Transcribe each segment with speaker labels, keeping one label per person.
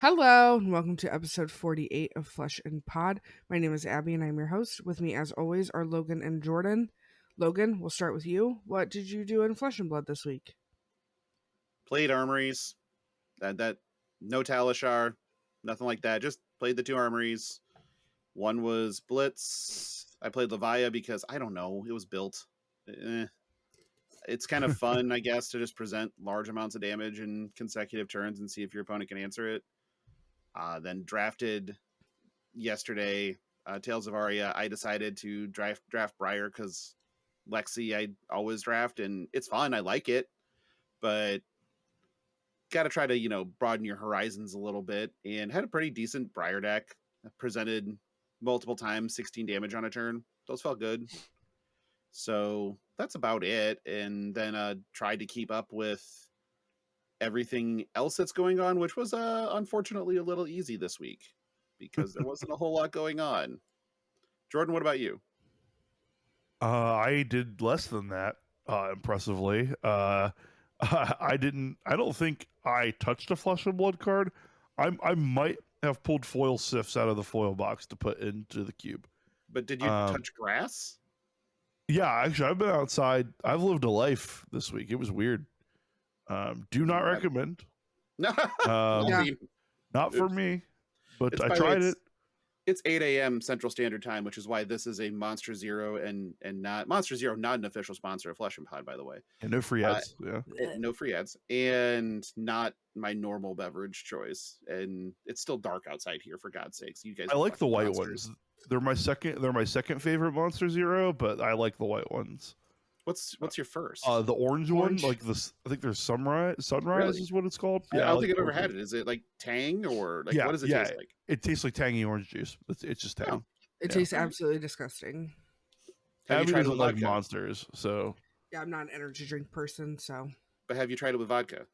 Speaker 1: Hello, and welcome to episode 48 of Flesh and Pod. My name is Abby, and I'm your host. With me, as always, are Logan and Jordan. Logan, we'll start with you. What did you do in Flesh and Blood this week?
Speaker 2: Played armories. That no Talishar, nothing like that. Just played the two armories. One was Blitz. I played Leviah because I don't know. It was built. It's kind of fun, I guess, to just present large amounts of damage in consecutive turns and see if your opponent can answer it. Then drafted yesterday Tales of Aria. I decided to draft Briar because Lexi I always draft, and it's fun. I like it, but got to try to broaden your horizons a little bit, and had a pretty decent Briar deck. Presented multiple times 16 damage on a turn. Those felt good. So that's about it. And then tried to keep up with everything else that's going on, which was unfortunately a little easy this week because there wasn't a whole lot going on. Jordan, what about you?
Speaker 3: I did less than that, impressively. I didn't. I don't think I touched a Flesh and Blood card. I might have pulled foil sifts out of the foil box to put into the cube.
Speaker 2: But did you touch grass?
Speaker 3: Yeah, actually, I've been outside. I've lived a life this week. It was weird. Do not recommend.
Speaker 2: No,
Speaker 1: Yeah.
Speaker 3: Not for me. But
Speaker 2: It's
Speaker 3: I
Speaker 2: by the way,
Speaker 3: tried it.
Speaker 2: It's 8 a.m. Central Standard Time, which is why this is a Monster Zero and not Monster Zero, not an official sponsor of Flesh and Pod, by the way.
Speaker 3: And no free ads.
Speaker 2: No free ads, and not my normal beverage choice. And it's still dark outside here, for God's sakes. You guys,
Speaker 3: I
Speaker 2: are
Speaker 3: like the
Speaker 2: fucking
Speaker 3: white
Speaker 2: monsters.
Speaker 3: ones. They're my second favorite Monster Zero, but I like the white ones.
Speaker 2: What's your first?
Speaker 3: The orange one,
Speaker 1: Orange.
Speaker 3: like this. I think there's sunrise
Speaker 2: Really?
Speaker 3: is what it's called.
Speaker 2: I don't
Speaker 3: like
Speaker 2: think I've ever
Speaker 3: orange.
Speaker 2: had it. Is it like Tang or like
Speaker 3: Yeah,
Speaker 2: what does it
Speaker 3: yeah.
Speaker 2: taste like?
Speaker 3: It tastes like tangy orange juice. It's just Tang.
Speaker 2: Oh.
Speaker 1: It
Speaker 3: Yeah.
Speaker 1: tastes absolutely disgusting.
Speaker 2: Have
Speaker 3: Abby
Speaker 2: you tried it
Speaker 3: doesn't
Speaker 2: with
Speaker 3: like
Speaker 2: vodka?
Speaker 3: monsters, so
Speaker 1: Yeah, I'm not an energy drink person, so
Speaker 2: But have you tried it with vodka?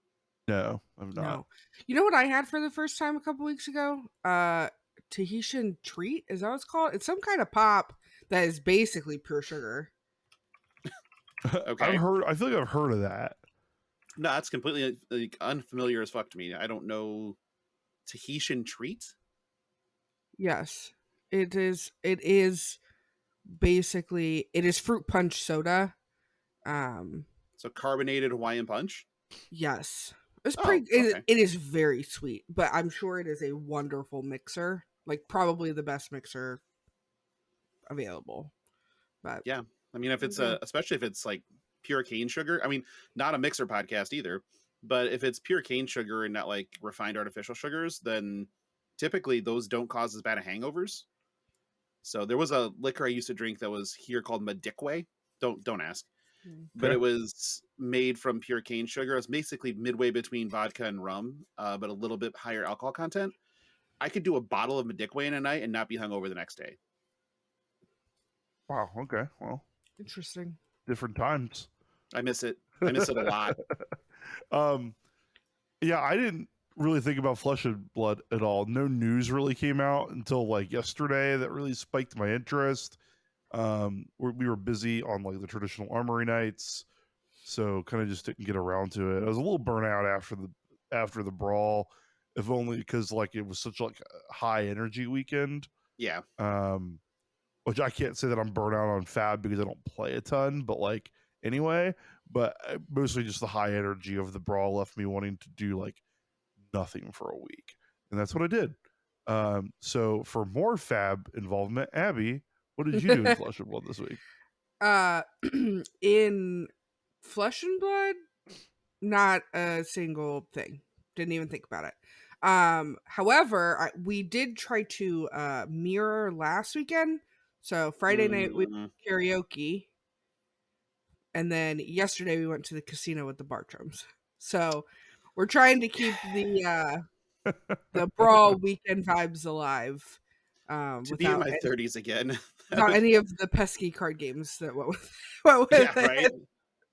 Speaker 3: no, I'm not.
Speaker 1: no. You know what I had for the first time a couple weeks ago? Tahitian treat, is that what it's called? It's some kind of pop that is basically pure sugar.
Speaker 2: Okay.
Speaker 3: I feel like I've heard of that.
Speaker 2: No, that's completely like unfamiliar as fuck to me. I don't know. Tahitian treat?
Speaker 1: Yes. It is basically fruit punch soda.
Speaker 2: So carbonated Hawaiian punch?
Speaker 1: Yes. It's
Speaker 2: Oh,
Speaker 1: pretty
Speaker 2: okay.
Speaker 1: it is very sweet, but I'm sure it is a wonderful mixer. Like probably the best mixer available. But
Speaker 2: Yeah. I mean, if it's
Speaker 1: Okay.
Speaker 2: especially if it's like pure cane sugar, I mean, not a mixer podcast either, but if it's pure cane sugar and not like refined artificial sugars, then typically those don't cause as bad of hangovers. So there was a liquor I used to drink that was here called Madikwe. Don't ask. But
Speaker 3: Okay.
Speaker 2: it was made from pure cane sugar. It was basically midway between vodka and rum, but a little bit higher alcohol content. I could do a bottle of Madikwe in a night and not be hungover the next day.
Speaker 3: Wow. Okay. Well,
Speaker 1: Interesting.
Speaker 3: different times.
Speaker 2: I miss it. I miss it a lot.
Speaker 3: Yeah, I didn't really think about Flesh and Blood at all. No news really came out until like yesterday that really spiked my interest. We were busy on like the traditional armory nights, so kind of just didn't get around to it. I was a little burnt out after the brawl, if only because like it was such like a high energy weekend.
Speaker 2: Yeah.
Speaker 3: Which I can't say that I'm burnt out on Fab because I don't play a ton, but like anyway, but mostly just the high energy of the brawl left me wanting to do like nothing for a week, and that's what I did. So for more Fab involvement, Abby, what did you do in Flesh and Blood this week?
Speaker 1: In Flesh and Blood, not a single thing. Didn't even think about it. However, we did try to mirror last weekend. So Friday night we went karaoke, and then yesterday we went to the casino with the Bartrams. So we're trying to keep the brawl weekend vibes alive.
Speaker 2: To be in my 30s again.
Speaker 1: Without any of the pesky card games that went with
Speaker 2: Yeah,
Speaker 1: it.
Speaker 2: right?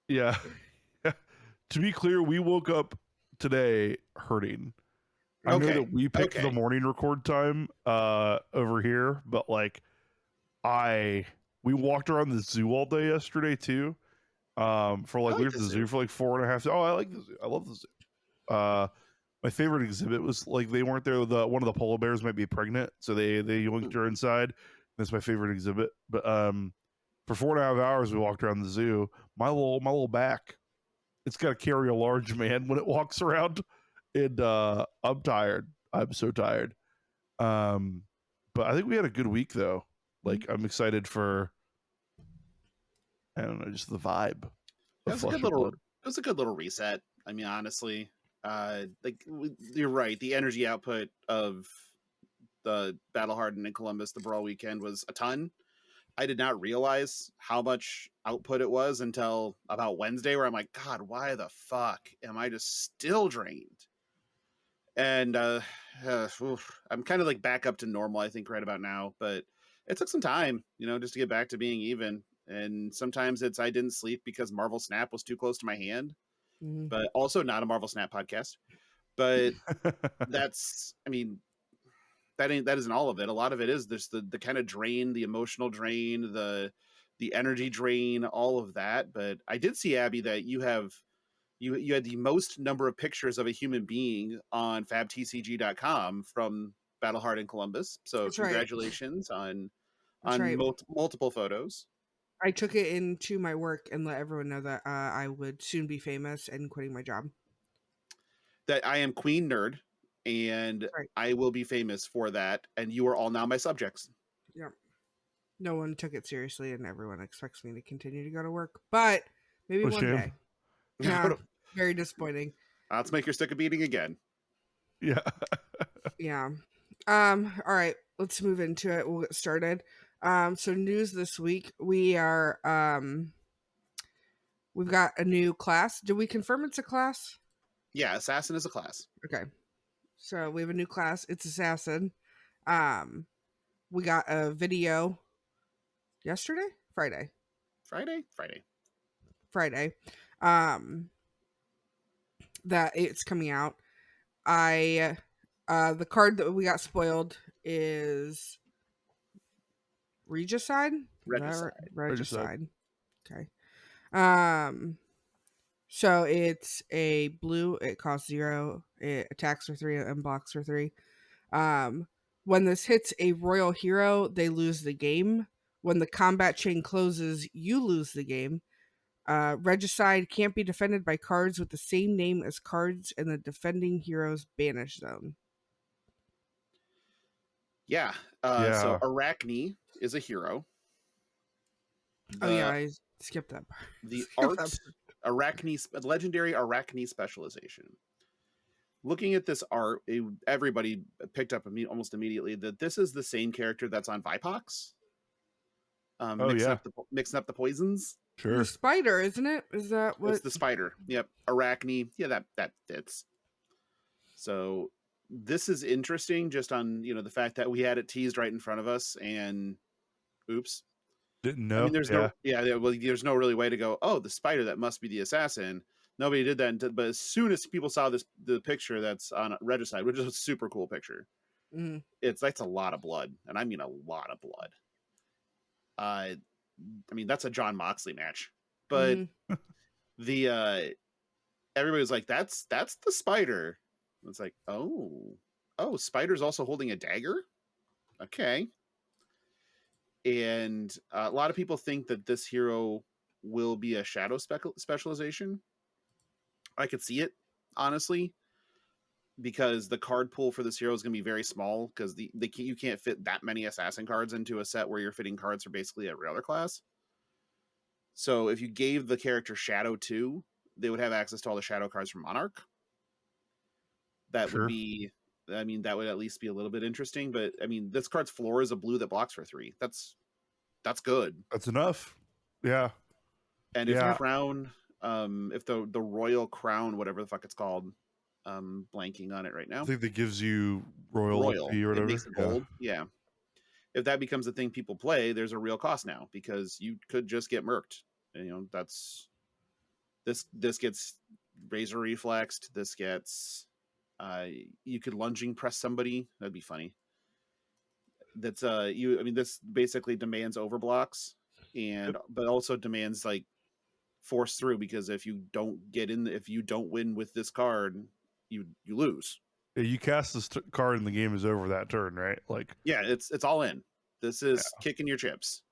Speaker 3: Yeah. To be clear, we woke up today hurting. I know that we picked the morning record time over here, but like we walked around the zoo all day yesterday too. For like we were at the zoo for like 4.5 hours. Oh, I like the zoo. I love the zoo. My favorite exhibit was like they weren't there. One of the polar bears might be pregnant, so they yoinked her inside. That's my favorite exhibit. But for 4.5 hours we walked around the zoo. My little back, it's got to carry a large man when it walks around, and I'm tired. I'm so tired. But I think we had a good week though. Like I'm excited for, I don't know, just the vibe
Speaker 2: It
Speaker 3: of
Speaker 2: was a
Speaker 3: Flesh
Speaker 2: good
Speaker 3: and
Speaker 2: little.
Speaker 3: Blood.
Speaker 2: It was a good little reset. I mean, honestly, you're right. The energy output of the Battle Hardened in Columbus, the Brawl weekend, was a ton. I did not realize how much output it was until about Wednesday, where I'm like, God, why the fuck am I just still drained? And I'm kind of like back up to normal, I think, right about now. But it took some time, just to get back to being even. And sometimes it's I didn't sleep because Marvel Snap was too close to my hand,
Speaker 1: Mhm.
Speaker 2: but also not a Marvel Snap podcast. But that's, I mean, that isn't all of it. A lot of it is this the kind of drain, the emotional drain, the energy drain, all of that. But I did see, Abby, that you had the most number of pictures of a human being on fabtcg.com from Battle Hardened Columbus. So
Speaker 1: That's right.
Speaker 2: congratulations on
Speaker 1: That's right.
Speaker 2: multiple photos.
Speaker 1: I took it into my work and let everyone know that I would soon be famous and quitting my job.
Speaker 2: That I am Queen Nerd, and
Speaker 1: Right.
Speaker 2: I will be famous for that. And you are all now my subjects.
Speaker 1: Yeah. No one took it seriously, and everyone expects me to continue to go to work. But maybe
Speaker 3: What a
Speaker 1: one
Speaker 3: shame.
Speaker 1: day. Yeah. Very disappointing.
Speaker 2: Let's make your stick a beating again.
Speaker 3: Yeah.
Speaker 1: Yeah. All right, let's move into it. We'll get started. So news this week. We've got a new class. Did we confirm it's a class?
Speaker 2: Yeah, Assassin is a class.
Speaker 1: Okay. So we have a new class. It's Assassin. We got a video yesterday? Friday. That it's coming out. The card that we got spoiled is Regicide.
Speaker 2: Regicide.
Speaker 1: Regicide. Okay. So it's a blue. It costs 0. It attacks for 3 and blocks for 3. When this hits a royal hero, they lose the game. When the combat chain closes, you lose the game. Regicide can't be defended by cards with the same name as cards in the defending hero's banish zone.
Speaker 2: Yeah. So Arachne is a hero.
Speaker 1: Oh yeah, I skipped that part.
Speaker 2: The art, Arachne, legendary Arachne specialization. Looking at this art, everybody picked up almost immediately that this is the same character that's on Vipox. Mixing up the poisons.
Speaker 3: Sure.
Speaker 1: The spider, isn't it? Is that what?
Speaker 2: It's the spider. Yep. Arachne. Yeah, that fits. So this is interesting just on, the fact that we had it teased right in front of us and oops.
Speaker 3: Didn't know.
Speaker 2: I mean, there's there's no really way to go, oh, the spider, that must be the assassin. Nobody did that. But as soon as people saw the picture that's on Regicide, which is a super cool picture, that's a lot of blood. And I mean a lot of blood. I mean, that's a John Moxley match. But everybody's like, that's the spider. It's like, oh, Spider's also holding a dagger? Okay. And a lot of people think that this hero will be a shadow specialization. I could see it, honestly, because the card pool for this hero is going to be very small because you can't fit that many assassin cards into a set where you're fitting cards for basically every other class. So if you gave the character Shadow 2, they would have access to all the Shadow cards from Monarch. That would be, that would at least be a little bit interesting. But I mean, this card's floor is a blue that blocks for 3. That's good.
Speaker 3: That's enough. Yeah.
Speaker 2: And if the crown, if the royal crown, whatever the fuck it's called, blanking on it right now.
Speaker 3: I think that gives you royal or whatever.
Speaker 2: It makes it gold. Yeah. If that becomes the thing people play, there's a real cost now because you could just get murked. And, that's this gets razor reflexed. This gets you could lunging press somebody. That'd be funny. That's this basically demands overblocks but also demands like force through, because if you don't win with this card, you lose.
Speaker 3: Yeah, you cast this card and the game is over that turn, right? Like,
Speaker 2: Yeah, it's all in. This is kicking your chips.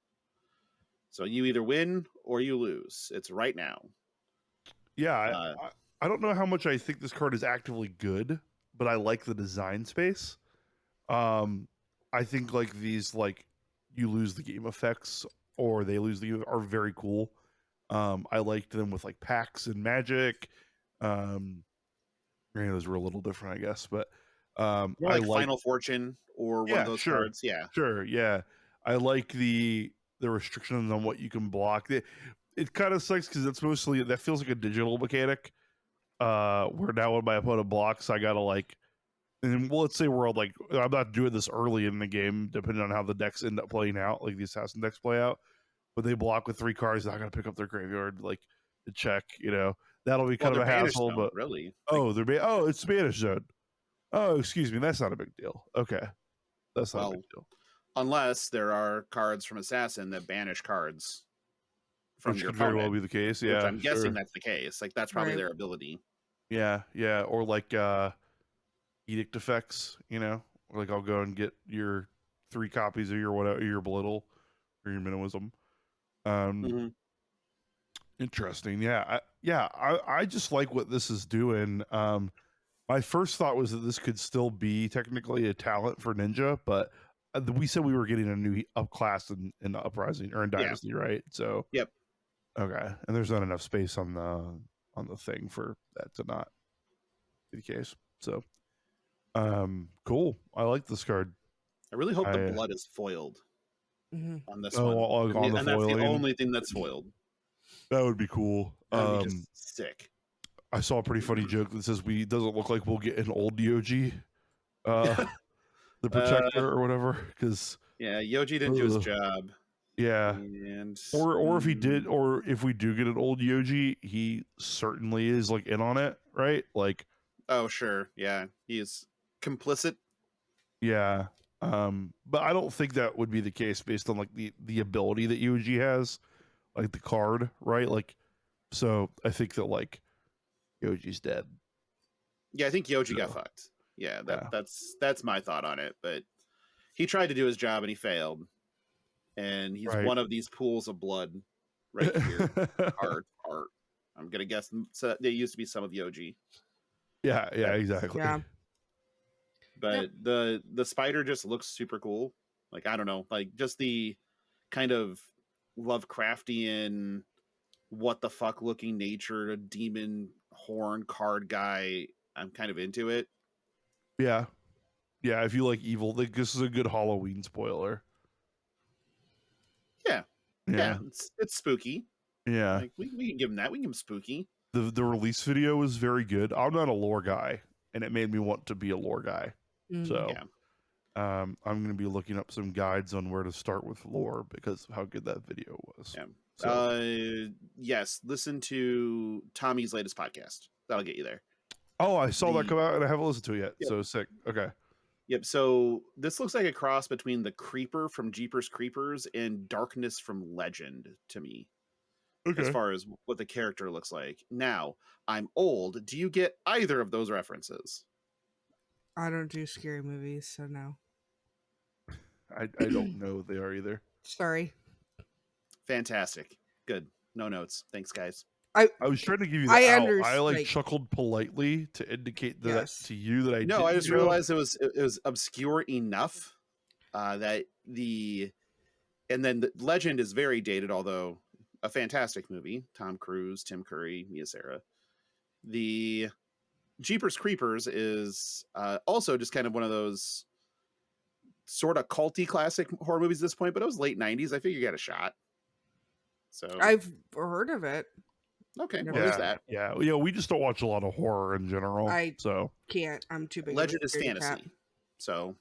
Speaker 2: So you either win or you lose. It's right now.
Speaker 3: yeah, I don't know how much I think this card is actively good, but I like the design space. I think like these like you lose the game effects or they lose the game are very cool. I liked them with like packs and magic. Those were a little different, I guess, but
Speaker 2: More
Speaker 3: I
Speaker 2: like
Speaker 3: like
Speaker 2: Final Fortune or one of those cards. Yeah.
Speaker 3: sure, yeah. I like the restrictions on what you can block. It kind of sucks because it's mostly that feels like a digital mechanic. Where now when my opponent blocks, I gotta like, and well, let's say we're all like, I'm not doing this early in the game, depending on how the decks end up playing out, like the assassin decks play out. But they block with 3 cards, I gotta pick up their graveyard, like to check. That'll be
Speaker 2: Well,
Speaker 3: kind of
Speaker 2: they're
Speaker 3: a
Speaker 2: banished
Speaker 3: hassle.
Speaker 2: zone,
Speaker 3: But
Speaker 2: really.
Speaker 3: it's Spanish zone. Oh, excuse me, that's not a big deal. Okay, that's not a big deal.
Speaker 2: Unless there are cards from Assassin that banish cards from
Speaker 3: Which
Speaker 2: your
Speaker 3: could very
Speaker 2: opponent,
Speaker 3: well be the case.
Speaker 2: which
Speaker 3: Yeah,
Speaker 2: I'm guessing that's the case. Like that's probably
Speaker 1: Right.
Speaker 2: their ability.
Speaker 3: Yeah, or like edict effects. Or like I'll go and get your 3 copies of your whatever your belittle or your minimalism. Interesting. Yeah, I just like what this is doing. My first thought was that this could still be technically a talent for Ninja, but we said we were getting a new up class in Uprising or in Dynasty, right? So
Speaker 2: Yep.
Speaker 3: Okay, and there's not enough space on the thing for that to not be the case. So, cool. I like this card.
Speaker 2: I really hope the blood is foiled on this one.
Speaker 3: On the
Speaker 2: And that's the
Speaker 3: foiling.
Speaker 2: only thing that's foiled.
Speaker 3: That would be cool.
Speaker 2: That would be just sick.
Speaker 3: I saw a pretty funny joke that says we doesn't look like we'll get an old Yoji, the protector or whatever. Because
Speaker 2: Yoji didn't do his job.
Speaker 3: Yeah,
Speaker 2: and
Speaker 3: or if he did, or if we do get an old Yoji, he certainly is like in on it, right? Like,
Speaker 2: oh sure, yeah, he is complicit.
Speaker 3: Yeah, but I don't think that would be the case based on like the ability that Yoji has, like the card, right? Like, so I think that like Yoji's dead.
Speaker 2: Yeah, I think Yoji got fucked. Yeah, that's my thought on it. But he tried to do his job and he failed, and he's one of these pools of blood right here. Art. I'm gonna guess so there used to be some of Yoji.
Speaker 3: Yeah, exactly.
Speaker 1: Yeah.
Speaker 2: But the spider just looks super cool. Like I don't know, like just the kind of Lovecraftian, what the fuck looking nature, a demon horn card guy. I'm kind of into it.
Speaker 3: Yeah. If you like evil, like this is a good Halloween spoiler.
Speaker 2: Yeah. It's spooky.
Speaker 3: Yeah,
Speaker 2: like we can give him that. We can give him spooky.
Speaker 3: The release video was very good. I'm not a lore guy, and it made me want to be a lore guy. So, I'm going to be looking up some guides on where to start with lore because of how good that video was.
Speaker 2: Yeah.
Speaker 3: So.
Speaker 2: Yes. Listen to Tommy's latest podcast. That'll get you there.
Speaker 3: Oh, I saw that come out and I haven't listened to it yet.
Speaker 2: Yep.
Speaker 3: So sick. Okay.
Speaker 2: Yep. So this looks like a cross between the Creeper from Jeepers Creepers and Darkness from Legend to me. Okay. As far as what the character looks like. Now, I'm old. Do you get either of those references?
Speaker 1: I don't do scary movies, so no.
Speaker 3: I don't know they are either.
Speaker 1: Sorry.
Speaker 2: Fantastic. Good. No notes. Thanks, guys.
Speaker 3: I was trying to give you the I like chuckled politely to indicate that to you that I
Speaker 2: no. I just realized it was obscure enough that and then the Legend is very dated, although a fantastic movie. Tom Cruise, Tim Curry, Mia Sara. The Jeepers Creepers is also just kind of one of those sort of culty classic horror movies at this point, but it was late 90s. I figured you got a shot. So
Speaker 1: I've heard of it.
Speaker 2: Okay, well, there's that.
Speaker 3: Yeah, we just don't watch a lot of horror in general. So
Speaker 1: can't. I'm too big.
Speaker 2: Legend is fantasy. So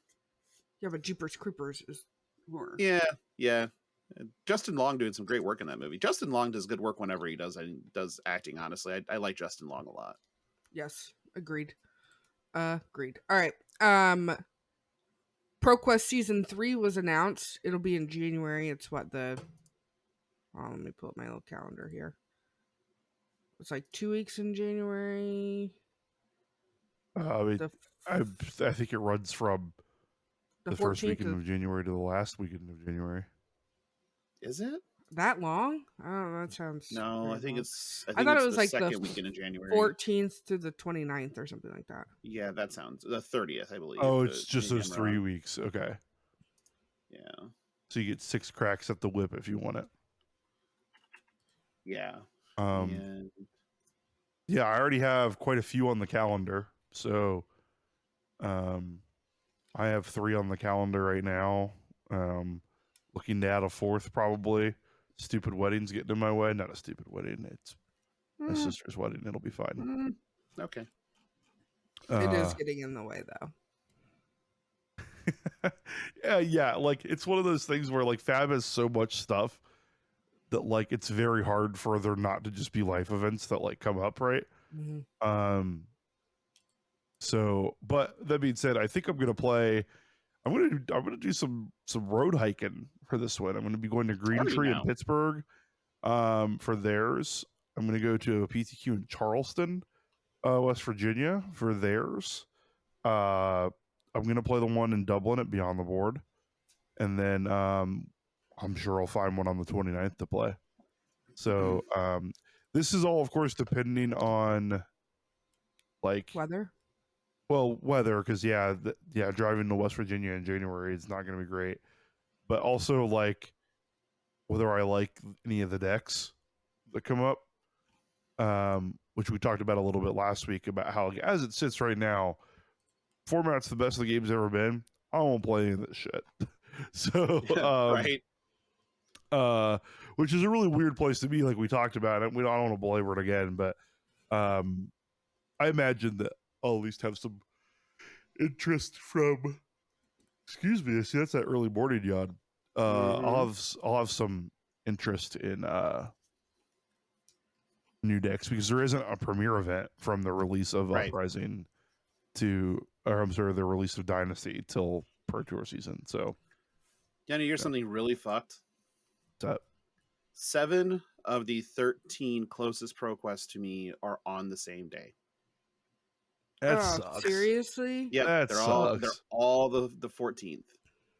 Speaker 1: yeah, but Jeepers Creepers is horror.
Speaker 2: Yeah. Justin Long doing some great work in that movie. Justin Long does good work whenever he does acting. Honestly, I like Justin Long a lot.
Speaker 1: Yes, agreed. Agreed. All right. ProQuest Season 3 was announced. It'll be in January. It's what let me pull up my little calendar here. It's like 2 weeks in January.
Speaker 3: I mean,
Speaker 1: The
Speaker 3: I think it runs from
Speaker 1: the
Speaker 3: the first
Speaker 1: 14th
Speaker 3: weekend
Speaker 1: of
Speaker 3: of January to the last weekend of January.
Speaker 2: Is it?
Speaker 1: that long? Oh, that sounds
Speaker 2: No,
Speaker 1: very
Speaker 2: I think
Speaker 1: long.
Speaker 2: it's I
Speaker 1: I
Speaker 2: think
Speaker 1: thought it
Speaker 2: it's
Speaker 1: was
Speaker 2: the
Speaker 1: like the
Speaker 2: second weekend in January.
Speaker 1: 14th to the 29th or something like that.
Speaker 2: Yeah, that sounds the 30th, I believe.
Speaker 3: Oh,
Speaker 2: But
Speaker 3: it's just
Speaker 2: maybe
Speaker 3: those
Speaker 2: I'm
Speaker 3: 3
Speaker 2: wrong.
Speaker 3: weeks. Okay.
Speaker 2: Yeah.
Speaker 3: So you get 6 cracks at the whip if you want it.
Speaker 2: Yeah.
Speaker 3: Um,
Speaker 2: And
Speaker 3: yeah, I already have quite a few on the calendar. So um, I have 3 on the calendar right now. Looking to add a 4th probably. Stupid wedding's getting in my way. Not a stupid wedding. It's my
Speaker 1: Mm,
Speaker 3: sister's wedding. It'll be fine.
Speaker 2: okay.
Speaker 1: it is
Speaker 3: Uh,
Speaker 1: getting in the way though.
Speaker 3: yeah, like it's one of those things where like Fab has so much stuff that like it's very hard for there not to just be life events that like come up, right?
Speaker 1: Mm-hmm.
Speaker 3: Um, so, but that being said, I think I'm gonna play. I'm gonna do some road hiking for this one. I'm gonna be going to Green
Speaker 2: Are you
Speaker 3: Tree in
Speaker 2: now?
Speaker 3: Pittsburgh, for theirs. I'm gonna go to a PTQ in Charleston, West Virginia for theirs. I'm gonna play the one in Dublin at Beyond the Board, and then I'm sure I'll find one on the 29th to play. So this is all, of course, depending on like
Speaker 1: Weather.
Speaker 3: weather, because yeah, driving to West Virginia in January is not going to be great, but also like whether I like any of the decks that come up, which we talked about a little bit last week about how like, as it sits right now, format's the best the game's ever been. I won't play any of this shit. So
Speaker 2: Right.
Speaker 3: which is a really weird place to be, like we talked about it. I don't want to belabor it again, but I imagine that I'll at least have some interest from. Excuse me, see that's that early morning yawn.
Speaker 2: Mhm.
Speaker 3: I'll have some interest in new decks because there isn't a premiere event from the release of
Speaker 2: Right.
Speaker 3: Uprising or I'm sorry, the release of Dynasty till Pro Tour season. So
Speaker 2: Jenny, here's
Speaker 3: yeah,
Speaker 2: something really fucked.
Speaker 3: that
Speaker 2: 7 of the 13 closest ProQuests to me are on the same day.
Speaker 1: Oh,
Speaker 3: sucks.
Speaker 1: seriously?
Speaker 2: Yep,
Speaker 3: That
Speaker 2: they're
Speaker 3: sucks.
Speaker 2: all the 14th.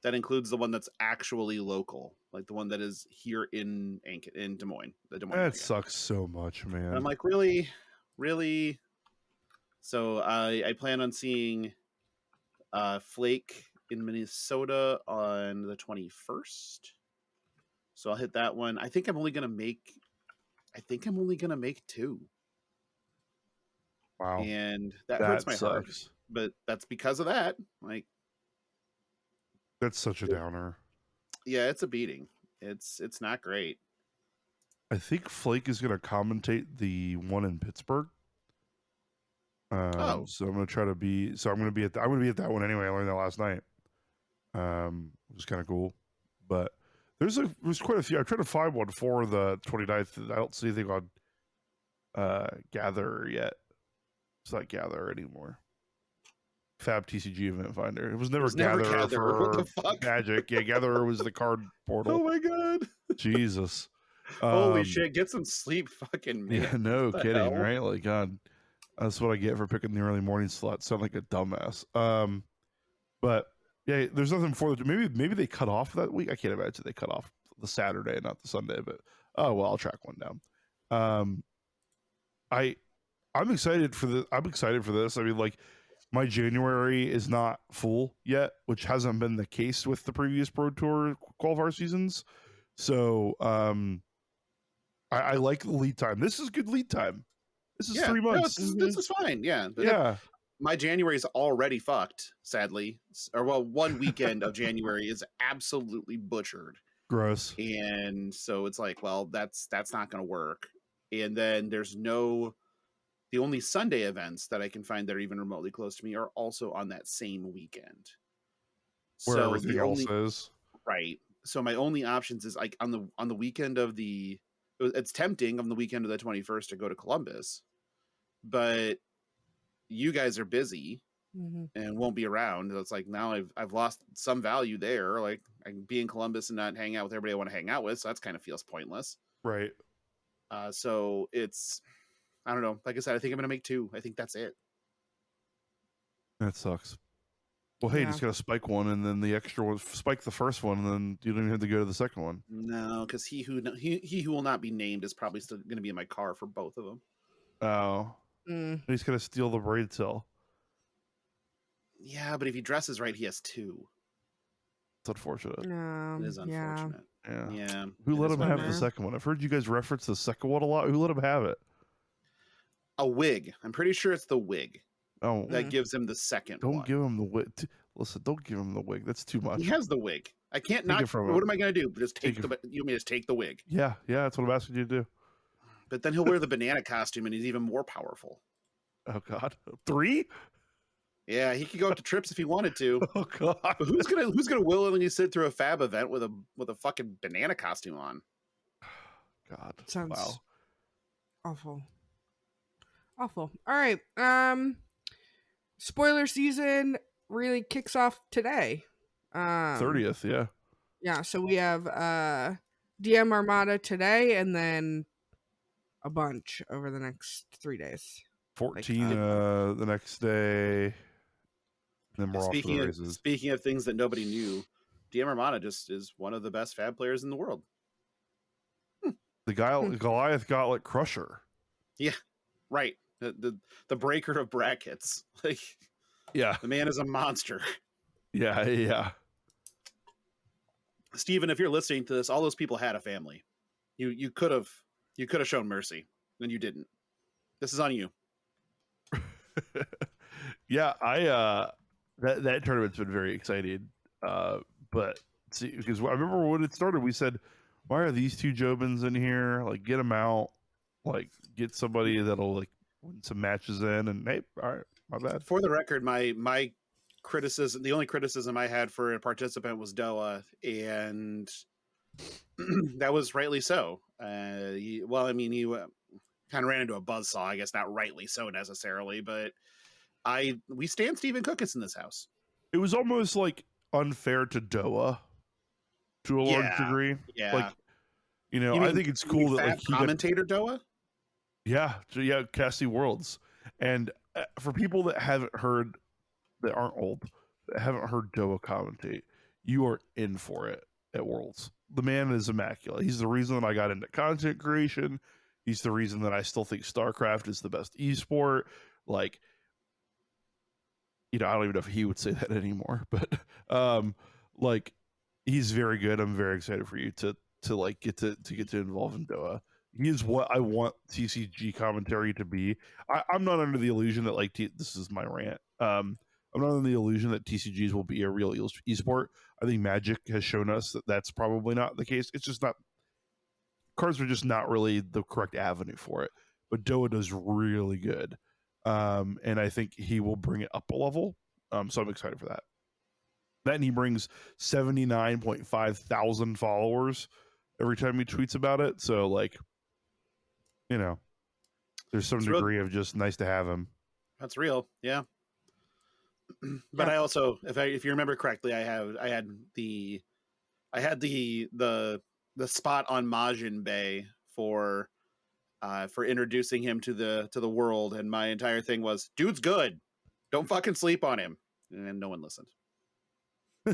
Speaker 2: That includes the one that's actually local, like the one that is here in Des Moines, the Des Moines
Speaker 3: That
Speaker 2: area.
Speaker 3: sucks so much,
Speaker 2: And I'm
Speaker 3: man.
Speaker 2: like, really, really. So I plan on seeing Flake in Minnesota on the 21st. So I'll hit that one. I think I'm only gonna make 2.
Speaker 3: Wow,
Speaker 2: And that hurts
Speaker 3: that
Speaker 2: my heart.
Speaker 3: sucks.
Speaker 2: But that's because of that. Like,
Speaker 3: That's such a downer.
Speaker 2: yeah, it's a beating. It's not great.
Speaker 3: I think Flake is going to commentate the one in Pittsburgh.
Speaker 2: Oh,
Speaker 3: So I'm going to try to be. So I'm going to be at. I'm going to be at that one anyway. I learned that last night. It was kind of cool, but there's quite a few. I tried to find one for the 29th. I don't see anything on Gather yet. It's not Gather anymore. Fab TCG Event Finder. It was never
Speaker 2: never
Speaker 3: Gather
Speaker 2: Gather. What the
Speaker 3: for
Speaker 2: fuck?
Speaker 3: Magic. Yeah, Gather was the card portal.
Speaker 2: Oh my god.
Speaker 3: Jesus.
Speaker 2: Holy shit, get some sleep, fucking man.
Speaker 3: Yeah, no
Speaker 2: What the
Speaker 3: kidding,
Speaker 2: hell?
Speaker 3: right? Like, God, that's what I get for picking the early morning slot. Sound like a dumbass. But yeah, there's nothing for the maybe they cut off that week. I can't imagine they cut off the Saturday, not the Sunday. But oh well, I'll track one down. I I'm excited for the. I'm excited for this. I mean, like my January is not full yet, which hasn't been the case with the previous Pro Tour qualifier seasons. So I like the lead time. This is good lead time. This is
Speaker 2: Yeah,
Speaker 3: 3
Speaker 2: no,
Speaker 3: months.
Speaker 2: this is fine. Yeah,
Speaker 3: Yeah,
Speaker 2: my January is already fucked. Sadly, or well, one weekend of January is absolutely butchered,
Speaker 3: gross.
Speaker 2: and so it's like, well, that's not going to work. And then the only Sunday events that I can find that are even remotely close to me are also on that same weekend.
Speaker 3: Where
Speaker 2: So
Speaker 3: everything else is.
Speaker 2: right. So my only options is like on the weekend of it's tempting on the weekend of the 21st to go to Columbus, but you guys are busy
Speaker 1: Mm-hmm.
Speaker 2: and won't be around. It's like now I've lost some value there. Like I can be in Columbus and not hang out with everybody I want to hang out with. So that's kind of feels pointless.
Speaker 3: Right.
Speaker 2: So it's I don't know. Like I said, I think I'm gonna make 2. I think that's it.
Speaker 3: That sucks. Well, hey, you
Speaker 1: Yeah.
Speaker 3: just gotta spike one, and then the extra one, spike the first one, and then you don't even have to go to the second one.
Speaker 2: No, because he who will not be named is probably still going to be in my car for both of them.
Speaker 3: Oh,
Speaker 1: Mm.
Speaker 3: he's gonna steal the braid cell.
Speaker 2: Yeah, but if he dresses right, he has 2.
Speaker 3: It's unfortunate.
Speaker 2: It is
Speaker 1: Yeah.
Speaker 2: unfortunate. Yeah.
Speaker 3: Who
Speaker 2: it
Speaker 3: let
Speaker 2: is
Speaker 3: him
Speaker 2: what it
Speaker 3: have the
Speaker 1: bummer.
Speaker 2: is.
Speaker 3: second one? I've heard you guys reference the second one a lot. Who let him have it?
Speaker 2: A wig. I'm pretty sure it's the wig
Speaker 3: Oh,
Speaker 2: that
Speaker 1: Mm.
Speaker 2: gives him the second
Speaker 3: don't
Speaker 2: one.
Speaker 3: give him the wig. Listen, don't give him the wig. That's too much.
Speaker 2: He has the wig. I can't
Speaker 3: Take
Speaker 2: not.
Speaker 3: it from
Speaker 2: What
Speaker 3: him.
Speaker 2: am I going to do? Just take
Speaker 3: Take
Speaker 2: the. You mean just take the wig?
Speaker 3: Yeah, that's what I'm asking you to do.
Speaker 2: But then he'll wear the banana costume, and he's even more powerful.
Speaker 3: Oh God, 3?
Speaker 2: Yeah, he could go to trips if he wanted to.
Speaker 3: Oh God,
Speaker 2: But who's gonna willingly sit through a fab event with a fucking banana costume on?
Speaker 3: God,
Speaker 1: Sounds
Speaker 3: wow.
Speaker 1: awful. Awful. All right. Spoiler season really kicks off today.
Speaker 3: 30th, yeah.
Speaker 1: Yeah, so we have DM Armada today and then a bunch over the next 3 days.
Speaker 3: 14
Speaker 1: Like,
Speaker 3: the next day. Then we're off to the races.
Speaker 2: Speaking of things that nobody knew, DM Armada just is one of the best fab players in the world.
Speaker 3: The guy Goliath Gauntlet Crusher.
Speaker 2: Yeah, right. The breaker of brackets. Like,
Speaker 3: Yeah,
Speaker 2: the man is a monster.
Speaker 3: yeah.
Speaker 2: Steven, if you're listening to this, all those people had a family. You could have shown mercy, and you didn't. This is on you.
Speaker 3: Yeah, I that tournament's been very exciting. But see, because I remember when it started, we said, "Why are these two Jobins in here? Like, get them out. Like, get somebody that'll like win some matches in." And hey, all right, my bad.
Speaker 2: For the record, my criticism, the only criticism I had for a participant was Doa, and that was rightly so. He kind of ran into a buzzsaw, I guess, not rightly so necessarily, but we stand Stephen Cookus in this house.
Speaker 3: It was almost like unfair to Doa to a large degree.
Speaker 2: Yeah.
Speaker 3: Like, I think it's cool that like he
Speaker 2: commentator Doa.
Speaker 3: Yeah, Cassie Worlds, and for people that haven't heard, that aren't old, that haven't heard Doa commentate, you are in for it at Worlds. The man is immaculate. He's the reason that I got into content creation. He's the reason that I still think StarCraft is the best esport. Like, I don't even know if he would say that anymore, but like, he's very good. I'm very excited for you to like get to involve in Doa. He is what I want TCG commentary to be. I'm not under the illusion that like this is my rant. I'm not under the illusion that TCGs will be a real esport. I think Magic has shown us that that's probably not the case. It's just not. Cards are just not really the correct avenue for it. But Doa does really good, and I think he will bring it up a level. So I'm excited for that. Then he brings 79.5 thousand followers every time he tweets about it. So like, there's some degree of just nice to have him.
Speaker 2: That's real, yeah. But I also, if you remember correctly, I had the spot on Majin Bay for introducing him to the world, and my entire thing was, dude's good, don't fucking sleep on him, and no one listened.
Speaker 3: Yeah,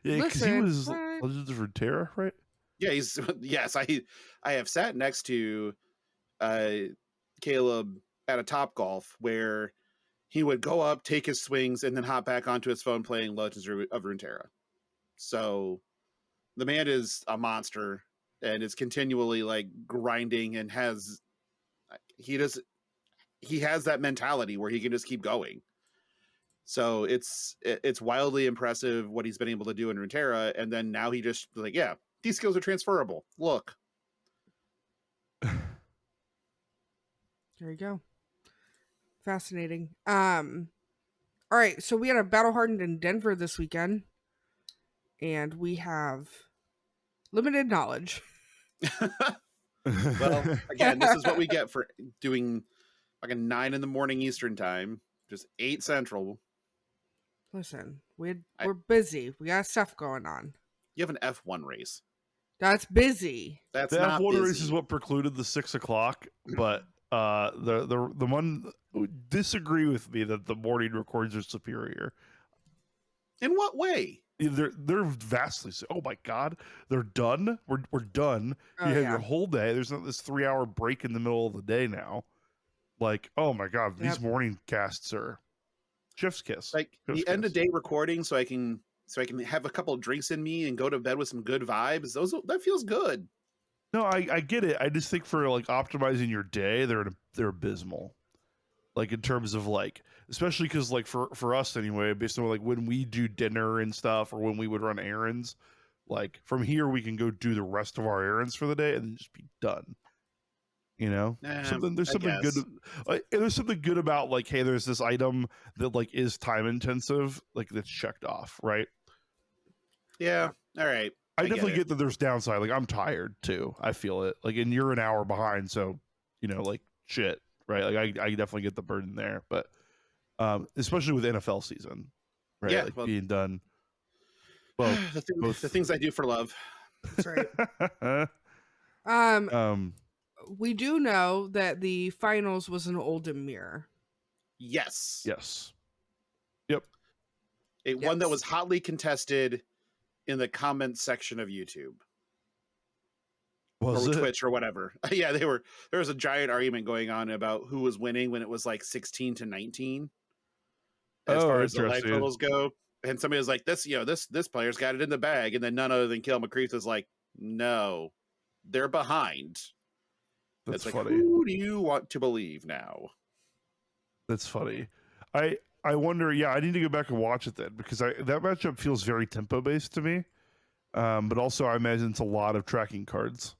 Speaker 3: because he was Legends of Runeterra, right?
Speaker 2: Yeah, yes. I have sat next to Caleb at a Top Golf where he would go up, take his swings, and then hop back onto his phone playing Legends of Runeterra. So the man is a monster and is continually like grinding, and he has that mentality where he can just keep going. So it's wildly impressive what he's been able to do in Runeterra, and then now he just like, yeah, these skills are transferable. Look.
Speaker 1: There you go. Fascinating. All right, so we had a Battle Hardened in Denver this weekend, and we have limited knowledge.
Speaker 2: Well, again, this is what we get for doing like a 9 a.m. Eastern time, just 8 Central.
Speaker 1: Listen, we're busy. We got stuff going on.
Speaker 2: You have an F1 race.
Speaker 1: That's busy.
Speaker 2: That's
Speaker 3: the
Speaker 2: not
Speaker 3: F1
Speaker 2: busy.
Speaker 3: race is what precluded the 6 o'clock, but the one disagree with me that the morning records are superior.
Speaker 2: In what way?
Speaker 3: They're vastly so. Oh my god, they're done. We're done.
Speaker 1: Oh,
Speaker 3: You have
Speaker 1: yeah.
Speaker 3: your whole day. There's not this 3-hour break in the middle of the day now. Like, oh my god, these
Speaker 1: Yep.
Speaker 3: morning casts are chef's kiss.
Speaker 2: Like
Speaker 3: Chef's
Speaker 2: the end of
Speaker 3: kiss.
Speaker 2: day recording, so I can have a couple of drinks in me and go to bed with some good vibes. That feels good.
Speaker 3: No, I get it. I just think for like optimizing your day, they're abysmal. Like in terms of like, especially because like for us anyway, based on like when we do dinner and stuff, or when we would run errands, like from here we can go do the rest of our errands for the day and then just be done. You know, there's
Speaker 2: I
Speaker 3: something good.
Speaker 2: guess.
Speaker 3: There's something good about like, hey, there's this item that like is time intensive, like that's checked off, right?
Speaker 2: Yeah. All right.
Speaker 3: I definitely
Speaker 2: it.
Speaker 3: get that there's downside. Like I'm tired too. I feel it. Like, and you're an hour behind, so you know, like shit, right? Like I definitely get the burden there, but especially with NFL season, right?
Speaker 2: Yeah.
Speaker 3: Like
Speaker 2: Well,
Speaker 3: being done. Well,
Speaker 2: the things I do for love.
Speaker 1: That's right. Um,
Speaker 3: um,
Speaker 1: we do know that the finals was an Oldham mirror.
Speaker 2: Yes.
Speaker 3: yes, yep.
Speaker 2: One that was hotly contested in the comments section of YouTube.
Speaker 3: Was
Speaker 2: or
Speaker 3: it?
Speaker 2: Twitch or whatever. Yeah, there was a giant argument going on about who was winning when it was like 16-19 as far as the life
Speaker 3: interesting.
Speaker 2: totals go. And somebody was like, this player's got it in the bag. And then none other than Kill McCreef was like, no, they're behind.
Speaker 3: That's
Speaker 2: it's
Speaker 3: funny.
Speaker 2: Like, who do you want to believe now?
Speaker 3: That's funny. I wonder. Yeah, I need to go back and watch it then because that matchup feels very tempo based to me. But also I imagine it's a lot of tracking cards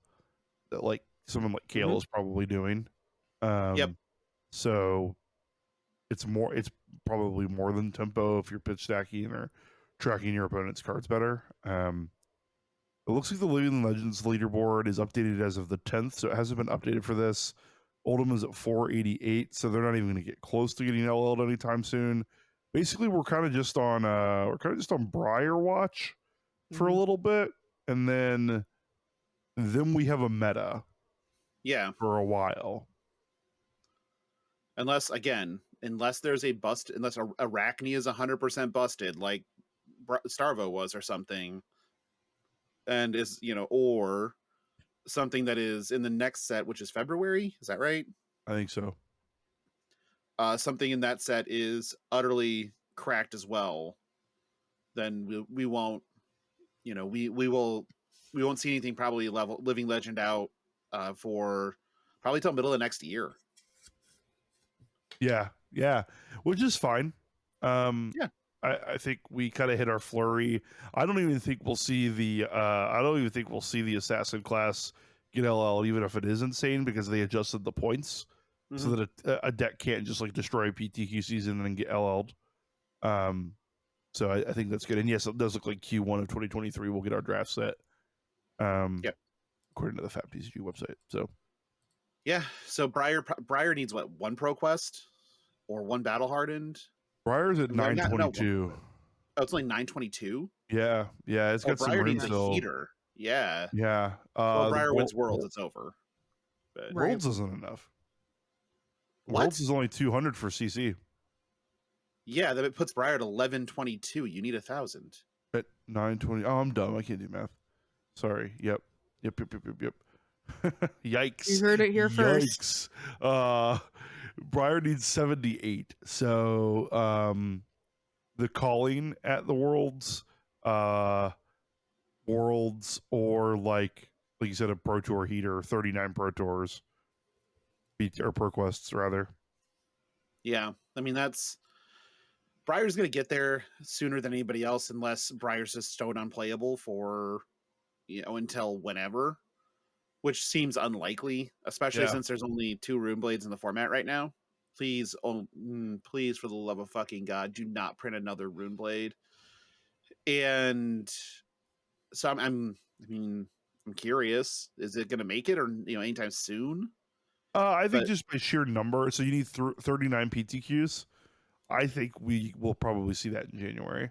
Speaker 3: that like someone like Kale is probably doing.
Speaker 2: Yep.
Speaker 3: So it's probably more than tempo if you're pitch stacking or tracking your opponent's cards better. It looks like the Living Legends leaderboard is updated as of the 10th, so it hasn't been updated for this. Oldham is at 488, so they're not even going to get close to getting LL'd anytime soon. Basically, we're kind of just on Briar watch for a little bit, and then we have a meta.
Speaker 2: Yeah.
Speaker 3: For a while.
Speaker 2: Unless there's a bust, unless Arachne is 100% busted, like Starvo was or something, and is, or something that is in the next set, which is February. Is that right?
Speaker 3: I think so.
Speaker 2: Something in that set is utterly cracked as well. Then we won't, we won't see anything probably Living Legend out for probably till middle of next year.
Speaker 3: Yeah, which is fine.
Speaker 2: Yeah.
Speaker 3: I think we kind of hit our flurry. I don't even think we'll see the assassin class get LL, even if it is insane, because they adjusted the points so that a deck can't just like destroy a PTQ season and then get LL'd. So I think that's good. And yes, it does look like Q1 of 2023 we'll get our draft set.
Speaker 2: Yep.
Speaker 3: According to the Fat PCG website. So
Speaker 2: yeah, so Briar needs what, one ProQuest or one Battle Hardened?
Speaker 3: Briar's at 922.
Speaker 2: Oh, it's only 922.
Speaker 3: Yeah, it's got
Speaker 2: Briar
Speaker 3: some
Speaker 2: needs a heater. Yeah. Well, Briar wins Worlds, it's over.
Speaker 3: But Worlds isn't enough.
Speaker 2: What?
Speaker 3: Worlds is only 200 for CC.
Speaker 2: Yeah, that it puts Briar at 1122. You need 1,000
Speaker 3: at 920. Oh, I'm dumb. I can't do math. Sorry. Yep. Yikes!
Speaker 1: You heard it here first.
Speaker 3: Briar needs 78. So the calling at the worlds or like you said, a Pro Tour heater, 39 Pro Tours or ProQuests rather.
Speaker 2: Yeah, I mean that's Briar's going to get there sooner than anybody else, unless Briar's just stone unplayable for until whenever, which seems unlikely, especially since there's only 2 Rune Blades in the format right now. Please, please, for the love of fucking God, do not print another Rune Blade. And so I'm curious, is it going to make it or anytime soon?
Speaker 3: I think just by sheer number, so you need 39 PTQs. I think we will probably see that in January.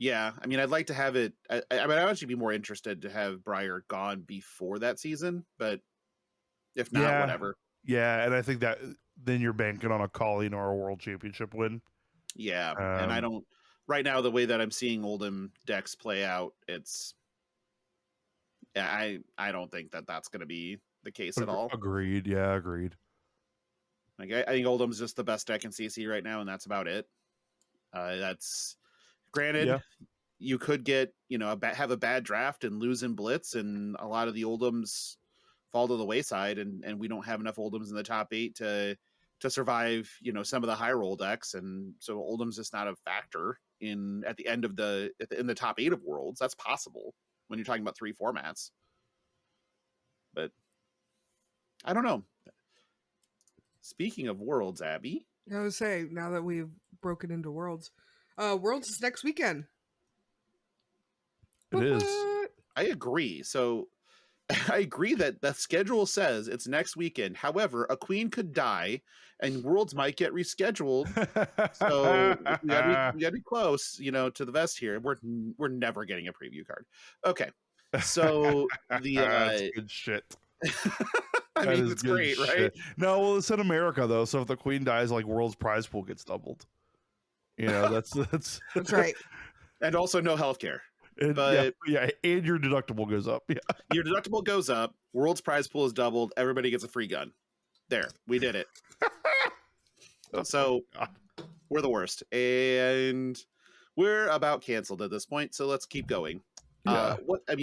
Speaker 2: Yeah, I mean, I'd like to have it. I mean, I'd actually be more interested to have Briar gone before that season, but if not, whatever.
Speaker 3: Yeah, and I think that then you're banking on a Colleen or a World Championship win.
Speaker 2: Yeah, and I don't right now the way that I'm seeing Oldhim decks play out, it's I don't think that that's going to be the case at all.
Speaker 3: Agreed. Yeah, agreed.
Speaker 2: Like I think Oldham's just the best deck in CC right now, and that's about it. That's granted.
Speaker 3: Yeah.
Speaker 2: You could get have a bad draft and lose in Blitz, and a lot of the Oldhams fall to the wayside, and we don't have enough Oldhams in the top 8 to survive some of the high roll decks, and so Oldham's just not a factor in at the end of in the top 8 of Worlds. That's possible when you're talking about 3 formats, but I don't know. Speaking of Worlds, Abby,
Speaker 1: I would say now that we've broken into Worlds, Worlds is next weekend.
Speaker 3: It is.
Speaker 2: I agree. So I agree that the schedule says it's next weekend. However, a queen could die and Worlds might get rescheduled. So we gotta be close, to the vest here. We're never getting a preview card. Okay. So
Speaker 3: That's good shit.
Speaker 2: I mean, it's great, shit. Right?
Speaker 3: No, well, it's in America though, so if the queen dies, like World's prize pool gets doubled. That's
Speaker 1: that's right.
Speaker 2: And also no healthcare.
Speaker 3: But yeah, and your deductible goes up. Yeah.
Speaker 2: Your deductible goes up. World's prize pool is doubled. Everybody gets a free gun. There, we did it. So we're the worst, and we're about canceled at this point. So let's keep going. Yeah.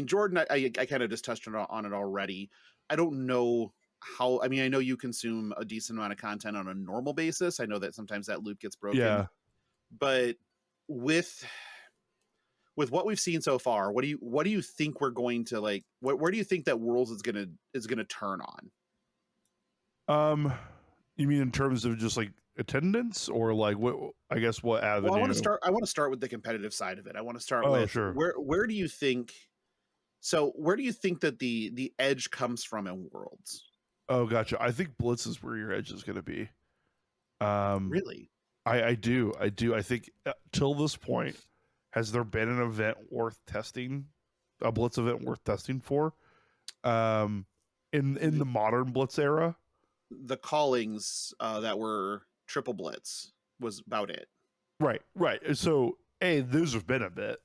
Speaker 2: Jordan, I kind of just touched on it already. I don't know how. I know you consume a decent amount of content on a normal basis. I know that sometimes that loop gets broken.
Speaker 3: Yeah.
Speaker 2: But with what we've seen so far, what do you think we're going to like? Where do you think that Worlds is gonna turn
Speaker 3: on? You mean in terms of just like attendance, or like what? I guess what avenue?
Speaker 2: Well, I want to start with the competitive side of it. I want to start with
Speaker 3: sure.
Speaker 2: Where do you think? So where do you think that the edge comes from in Worlds?
Speaker 3: Oh, gotcha. I think Blitz is where your edge is going to be.
Speaker 2: Really?
Speaker 3: I do. I think till this point, has there been an event worth testing, a Blitz event worth testing for? In the modern Blitz era,
Speaker 2: the callings that were triple Blitz was about it.
Speaker 3: Right. So, those have been a bit.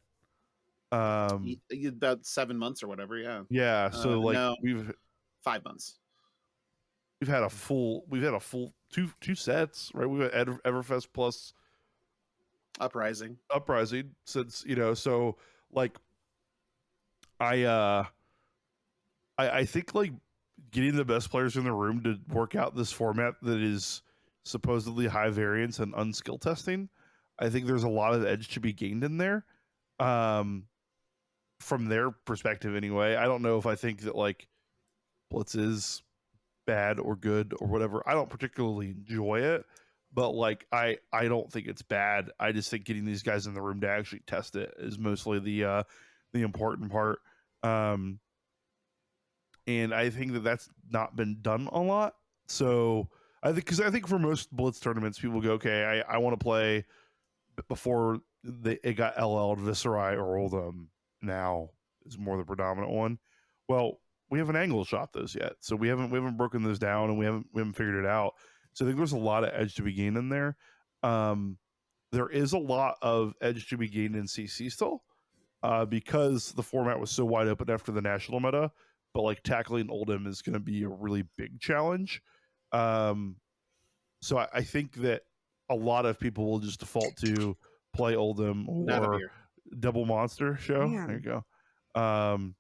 Speaker 2: About 7 months or whatever. Yeah.
Speaker 3: Yeah. So we've
Speaker 2: 5 months.
Speaker 3: We've had a full two sets, right? We've had Everfest plus
Speaker 2: Uprising
Speaker 3: since, so like I think like getting the best players in the room to work out this format that is supposedly high variance and unskill testing, I think there's a lot of edge to be gained in there. From their perspective anyway. I don't know if I think that like Blitz is bad or good or whatever. I don't particularly enjoy it, but like I don't think it's bad. I just think getting these guys in the room to actually test it is mostly the important part. And I think that that's not been done a lot. So I think for most Blitz tournaments, people go, okay, I want to play before it got LL'd Viserai or Oldham. Now is more the predominant one. Well, we haven't angle shot those yet, so we haven't broken those down, and we haven't figured it out. So I think there's a lot of edge to be gained in there. There is a lot of edge to be gained in CC still, because the format was so wide open after the national meta. But like tackling Oldham is going to be a really big challenge. So I think that a lot of people will just default to play Oldham or Double Monster show.
Speaker 1: Man.
Speaker 3: There you go.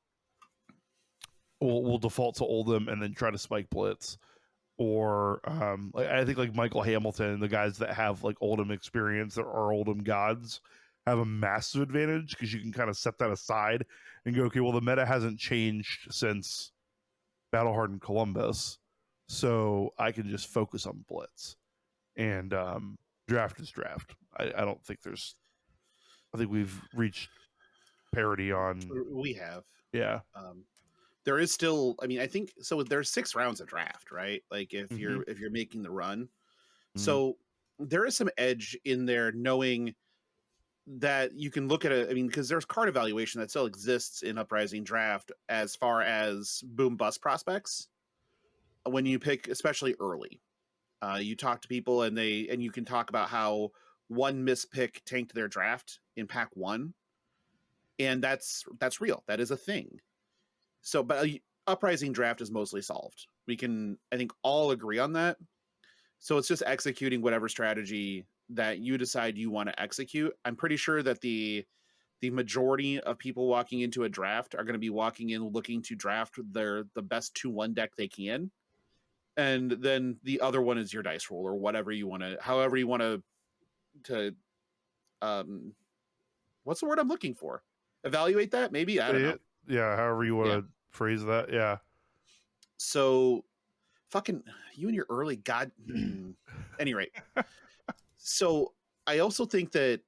Speaker 3: We'll default to Oldham and then try to spike Blitz, or I think like Michael Hamilton, the guys that have like Oldham experience that are Oldham gods, have a massive advantage because you can kind of set that aside and go, okay, well the meta hasn't changed since Battle Hardened Columbus, so I can just focus on Blitz, and draft is draft. I don't think there's. I think we've reached parity on.
Speaker 2: We have.
Speaker 3: Yeah.
Speaker 2: There is still. I think so. There's 6 rounds of draft, right? Like if you're making the run, so there is some edge in there, knowing that you can look at it. Because there's card evaluation that still exists in Uprising Draft as far as boom bust prospects. when you pick, especially early. You talk to people and you can talk about how one mispick tanked their draft in pack 1, and that's real. That is a thing. So, but Uprising draft is mostly solved. We can, I think, all agree on that. So it's just executing whatever strategy that you decide you want to execute. I'm pretty sure that the majority of people walking into a draft are going to be walking in looking to draft the best 2-1 deck they can. And then the other one is your dice roll or whatever you want to, however you want to what's the word I'm looking for? Evaluate that? Maybe, I don't know.
Speaker 3: Yeah, however you want to phrase that. Yeah.
Speaker 2: So fucking you and your early god. Any rate. So I also think that,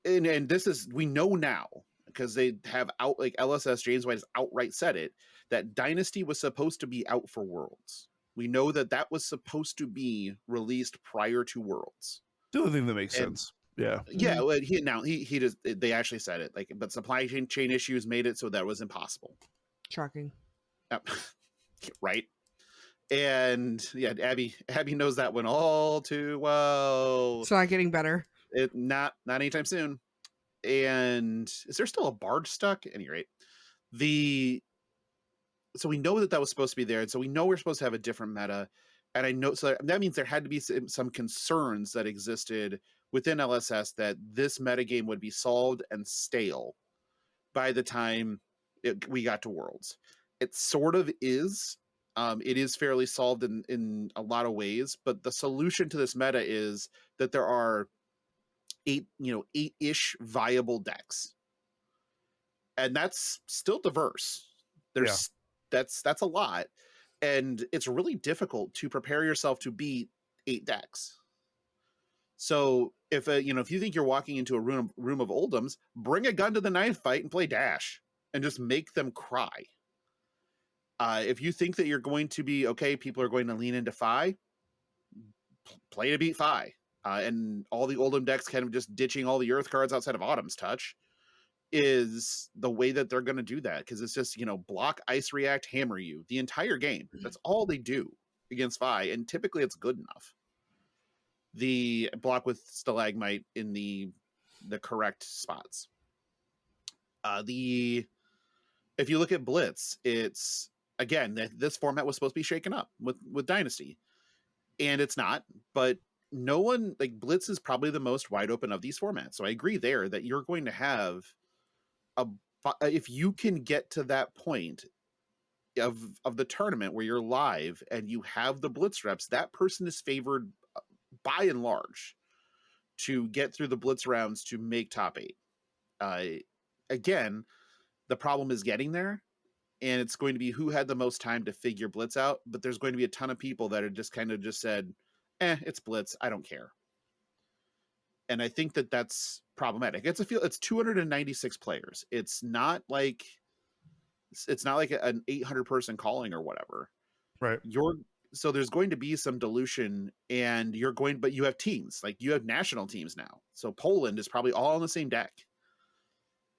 Speaker 2: and this is, we know now because they have out, like LSS James White has outright said it, that Dynasty was supposed to be out for Worlds. We know that was supposed to be released prior to Worlds.
Speaker 3: The other thing that makes sense. Yeah.
Speaker 2: Yeah. Well, he just, they actually said it, like, but supply chain issues made it so that was impossible.
Speaker 1: Shocking.
Speaker 2: Right. And yeah, Abby knows that one all too well.
Speaker 1: It's not getting better.
Speaker 2: Not anytime soon. And is there still a barge stuck? At any rate, so we know that was supposed to be there, and so we know we're supposed to have a different meta. And I know, so that means there had to be some concerns that existed within LSS that this metagame would be solved and stale by the time we got to Worlds. It sort of is. It is fairly solved in a lot of ways, but the solution to this meta is that there are 8-ish viable decks, and that's still diverse. That's a lot, and it's really difficult to prepare yourself to beat 8 decks. So if you think you're walking into a room of Oldhams, bring a gun to the knife fight and play Dash and just make them cry. If you think that you're going to be okay, people are going to lean into Fi, play to beat Fi. And all the Oldham decks kind of just ditching all the Earth cards outside of Autumn's Touch is the way that they're going to do that, because it's just, block, ice react, hammer you the entire game. That's all they do against Fi, and typically it's good enough. The block with Stalagmite in the correct spots. If you look at Blitz, it's, again, this format was supposed to be shaken up with Dynasty, and it's not. But no one, like, Blitz is probably the most wide open of these formats. So I agree there that you're going to have if you can get to that point of the tournament where you're live and you have the Blitz reps, that person is favored by and large to get through the Blitz rounds to make top 8. Again, the problem is getting there, and it's going to be who had the most time to figure Blitz out. But there's going to be a ton of people that are just kind of just said, it's Blitz, I don't care. And I think that's problematic. It's 296 players. It's not like an 800 person calling or whatever.
Speaker 3: Right.
Speaker 2: So there's going to be some dilution, and but you have teams, like you have national teams now. So Poland is probably all on the same deck.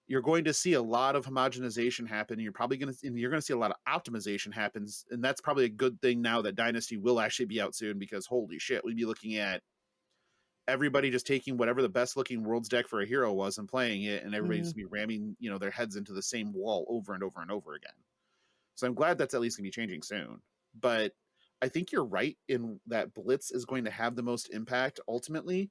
Speaker 2: You're going to see a lot of homogenization happen. You're going to see a lot of optimization happens. And that's probably a good thing now that Dynasty will actually be out soon, because holy shit, we'd be looking at everybody just taking whatever the best looking Worlds deck for a hero was and playing it, and everybody's just be ramming, their heads into the same wall over and over and over again. So I'm glad that's at least gonna be changing soon. But I think you're right in that Blitz is going to have the most impact ultimately,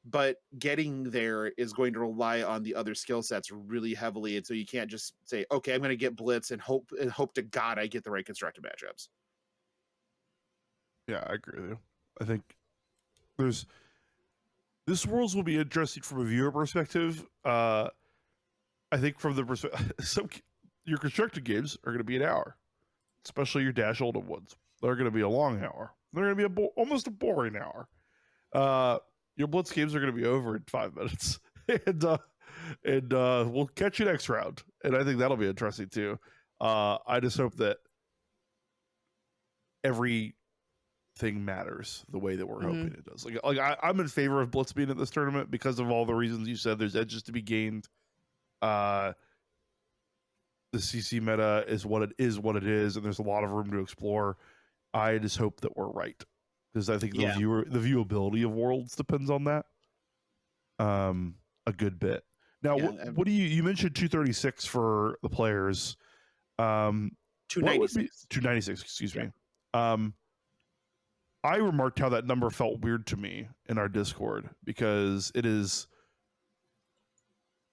Speaker 2: but getting there is going to rely on the other skill sets really heavily. And so you can't just say, okay, I'm going to get Blitz and hope to God I get the right constructed matchups.
Speaker 3: Yeah, I agree with you. I think this Worlds will be interesting from a viewer perspective. I think from the perspective, your constructed games are going to be an hour, especially your Dash Oldham ones. They're going to be a long hour. They're going to be almost a boring hour. Your Blitz games are going to be over in 5 minutes, and we'll catch you next round. And I think that'll be interesting too. I just hope that everything matters the way that we're hoping it does. I'm in favor of Blitz being at this tournament because of all the reasons you said. There's edges to be gained. The CC meta is what it is, and there's a lot of room to explore. I just hope that we're right, because I think
Speaker 2: Yeah.
Speaker 3: the viewability of Worlds depends on that a good bit. Now,
Speaker 2: Yeah,
Speaker 3: what do you mentioned 236 for the players? What would be
Speaker 2: 296.
Speaker 3: 296? Excuse
Speaker 2: Yeah.
Speaker 3: me. I remarked how that number felt weird to me in our Discord, because it is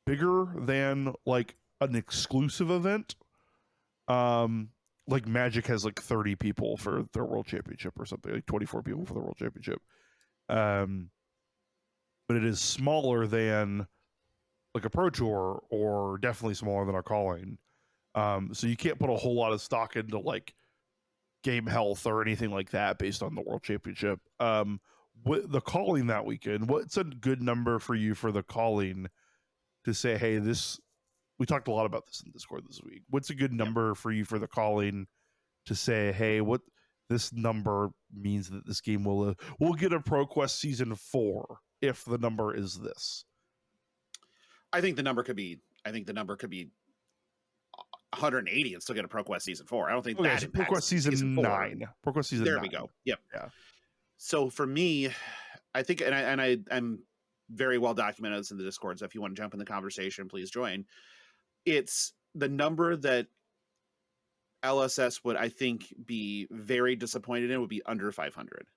Speaker 3: bigger than like an exclusive event. Like Magic has like 30 people for their World Championship or something, like 24 people for the World Championship. But it is smaller than like a Pro Tour, or definitely smaller than our calling. So you can't put a whole lot of stock into like game health or anything like that based on the World Championship. What the calling that weekend? What's a good number for you for the calling to say, hey, this? We talked a lot about this in Discord this week. What's a good number for you for the calling to say, hey, what this number means that this game will get a ProQuest Season 4 if the number is this?
Speaker 2: I think the number could be 180 and still get a ProQuest Season 4. I don't think that
Speaker 3: so
Speaker 2: impacts
Speaker 3: ProQuest Season
Speaker 2: 4.
Speaker 3: 9. ProQuest Season
Speaker 2: there
Speaker 3: 9.
Speaker 2: we go. Yep.
Speaker 3: Yeah.
Speaker 2: So for me, I think, I'm very well documented in the Discord, so if you want to jump in the conversation, please join. It's the number that LSS would, I think, be very disappointed in would be under 500.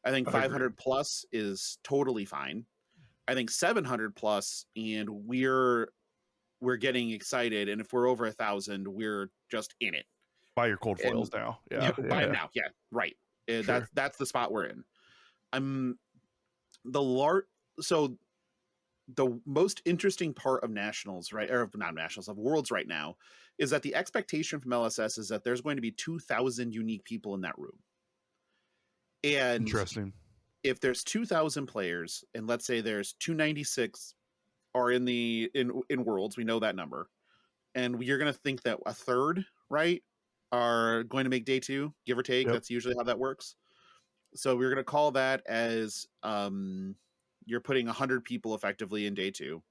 Speaker 2: I think 500 plus is totally fine. I think 700 plus, and we're getting excited, and if we're over 1,000, we're just in it.
Speaker 3: Buy your cold foils now. Yeah,
Speaker 2: buy them now. Yeah, right.
Speaker 3: Sure.
Speaker 2: That's the spot we're in. So the most interesting part of nationals, right, or not nationals, of Worlds right now, is that the expectation from LSS is that there's going to be 2,000 unique people in that room. And
Speaker 3: interesting.
Speaker 2: If there's 2,000 players, and let's say there's 296 are in Worlds, we know that number, and you're going to think that a third, right, are going to make day 2, give or take.
Speaker 3: Yep.
Speaker 2: That's usually how that works. So we're going to call that as you're putting 100 people effectively in day 2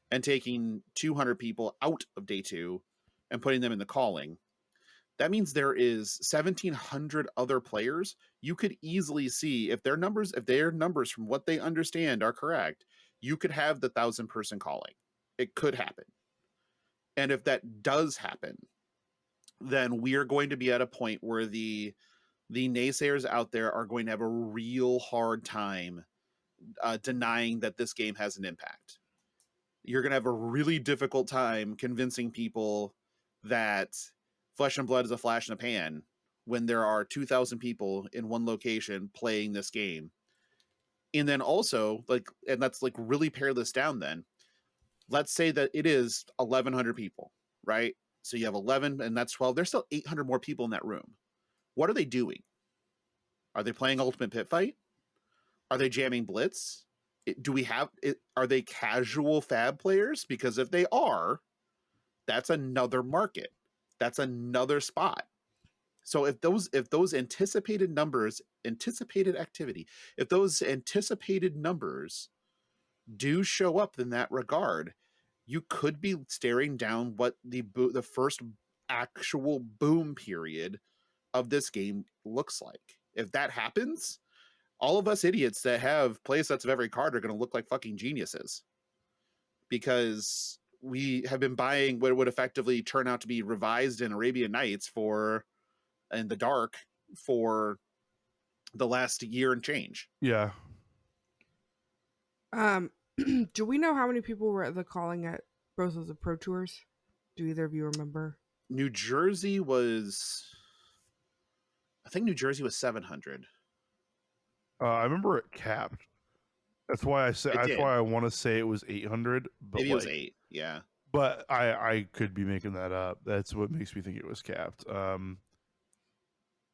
Speaker 2: and taking 200 people out of day 2 and putting them in the calling. That means there is 1,700 other players. You could easily see if their numbers from what they understand are correct, you could have the 1,000-person calling. It could happen. And if that does happen, then we are going to be at a point where the naysayers out there are going to have a real hard time denying that this game has an impact. You're going to have a really difficult time convincing people that Flesh and Blood is a flash in a pan when there are 2,000 people in one location playing this game. And then also, and let's really pare this down then. Let's say that it is 1,100 people, right? So you have 11 and that's 12. There's still 800 more people in that room. What are they doing? Are they playing Ultimate Pit Fight? Are they jamming Blitz? Are they casual fab players? Because if they are, that's another market. That's another spot. So if those anticipated numbers, anticipated activity, if those anticipated numbers do show up in that regard, you could be staring down what the first actual boom period of this game looks like. If that happens, all of us idiots that have play sets of every card are going to look like fucking geniuses, because we have been buying what would effectively turn out to be revised in Arabian Nights in the dark for the last year and change.
Speaker 3: Yeah.
Speaker 1: Do we know how many people were at the calling at both of the Pro Tours? Do either of you remember?
Speaker 2: New Jersey was 700.
Speaker 3: I remember it capped. That's why I said. That's why I want to say it was 800. But
Speaker 2: maybe it was 8. Yeah.
Speaker 3: But I could be making that up. That's what makes me think it was capped.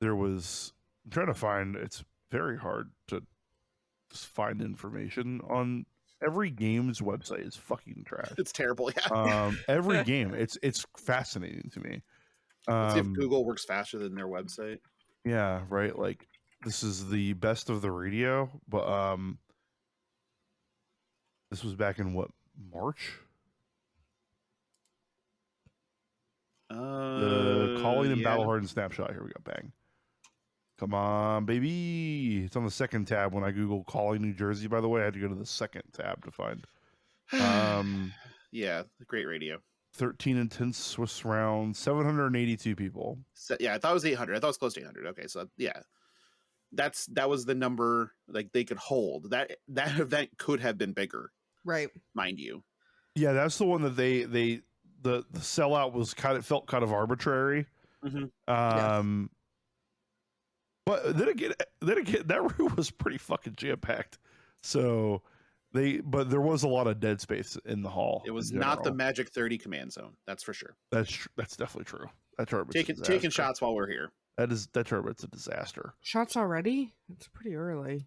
Speaker 3: There was. I'm trying to find. It's very hard to just find information on every game's website. Is fucking trash.
Speaker 2: It's terrible. Yeah.
Speaker 3: Every game. It's fascinating to me.
Speaker 2: Let's see if Google works faster than their website.
Speaker 3: Yeah. Right. Like, this is the best of the radio, but this was back in what, March? The calling and Battle Hardened snapshot. Here we go. Bang. Come on, baby. It's on the second tab when I Google calling New Jersey, by the way. I had to go to the second tab to find.
Speaker 2: Yeah, great radio.
Speaker 3: 13 intense Swiss rounds, 782 people.
Speaker 2: So, yeah, I thought it was 800. I thought it was close to 800. Okay, so yeah, that was the number like they could hold. That event could have been bigger,
Speaker 1: Right.
Speaker 2: mind you.
Speaker 3: Yeah, that's the one that the sellout was felt kind of arbitrary.
Speaker 2: Mm-hmm.
Speaker 3: But then again, that room was pretty fucking jam packed. So but there was a lot of dead space in the hall.
Speaker 2: It was not the Magic 30 command zone. That's for sure.
Speaker 3: That's definitely true. That tournament's
Speaker 2: taking shots while we're here.
Speaker 3: That tournament's a disaster.
Speaker 1: Shots already? It's pretty early.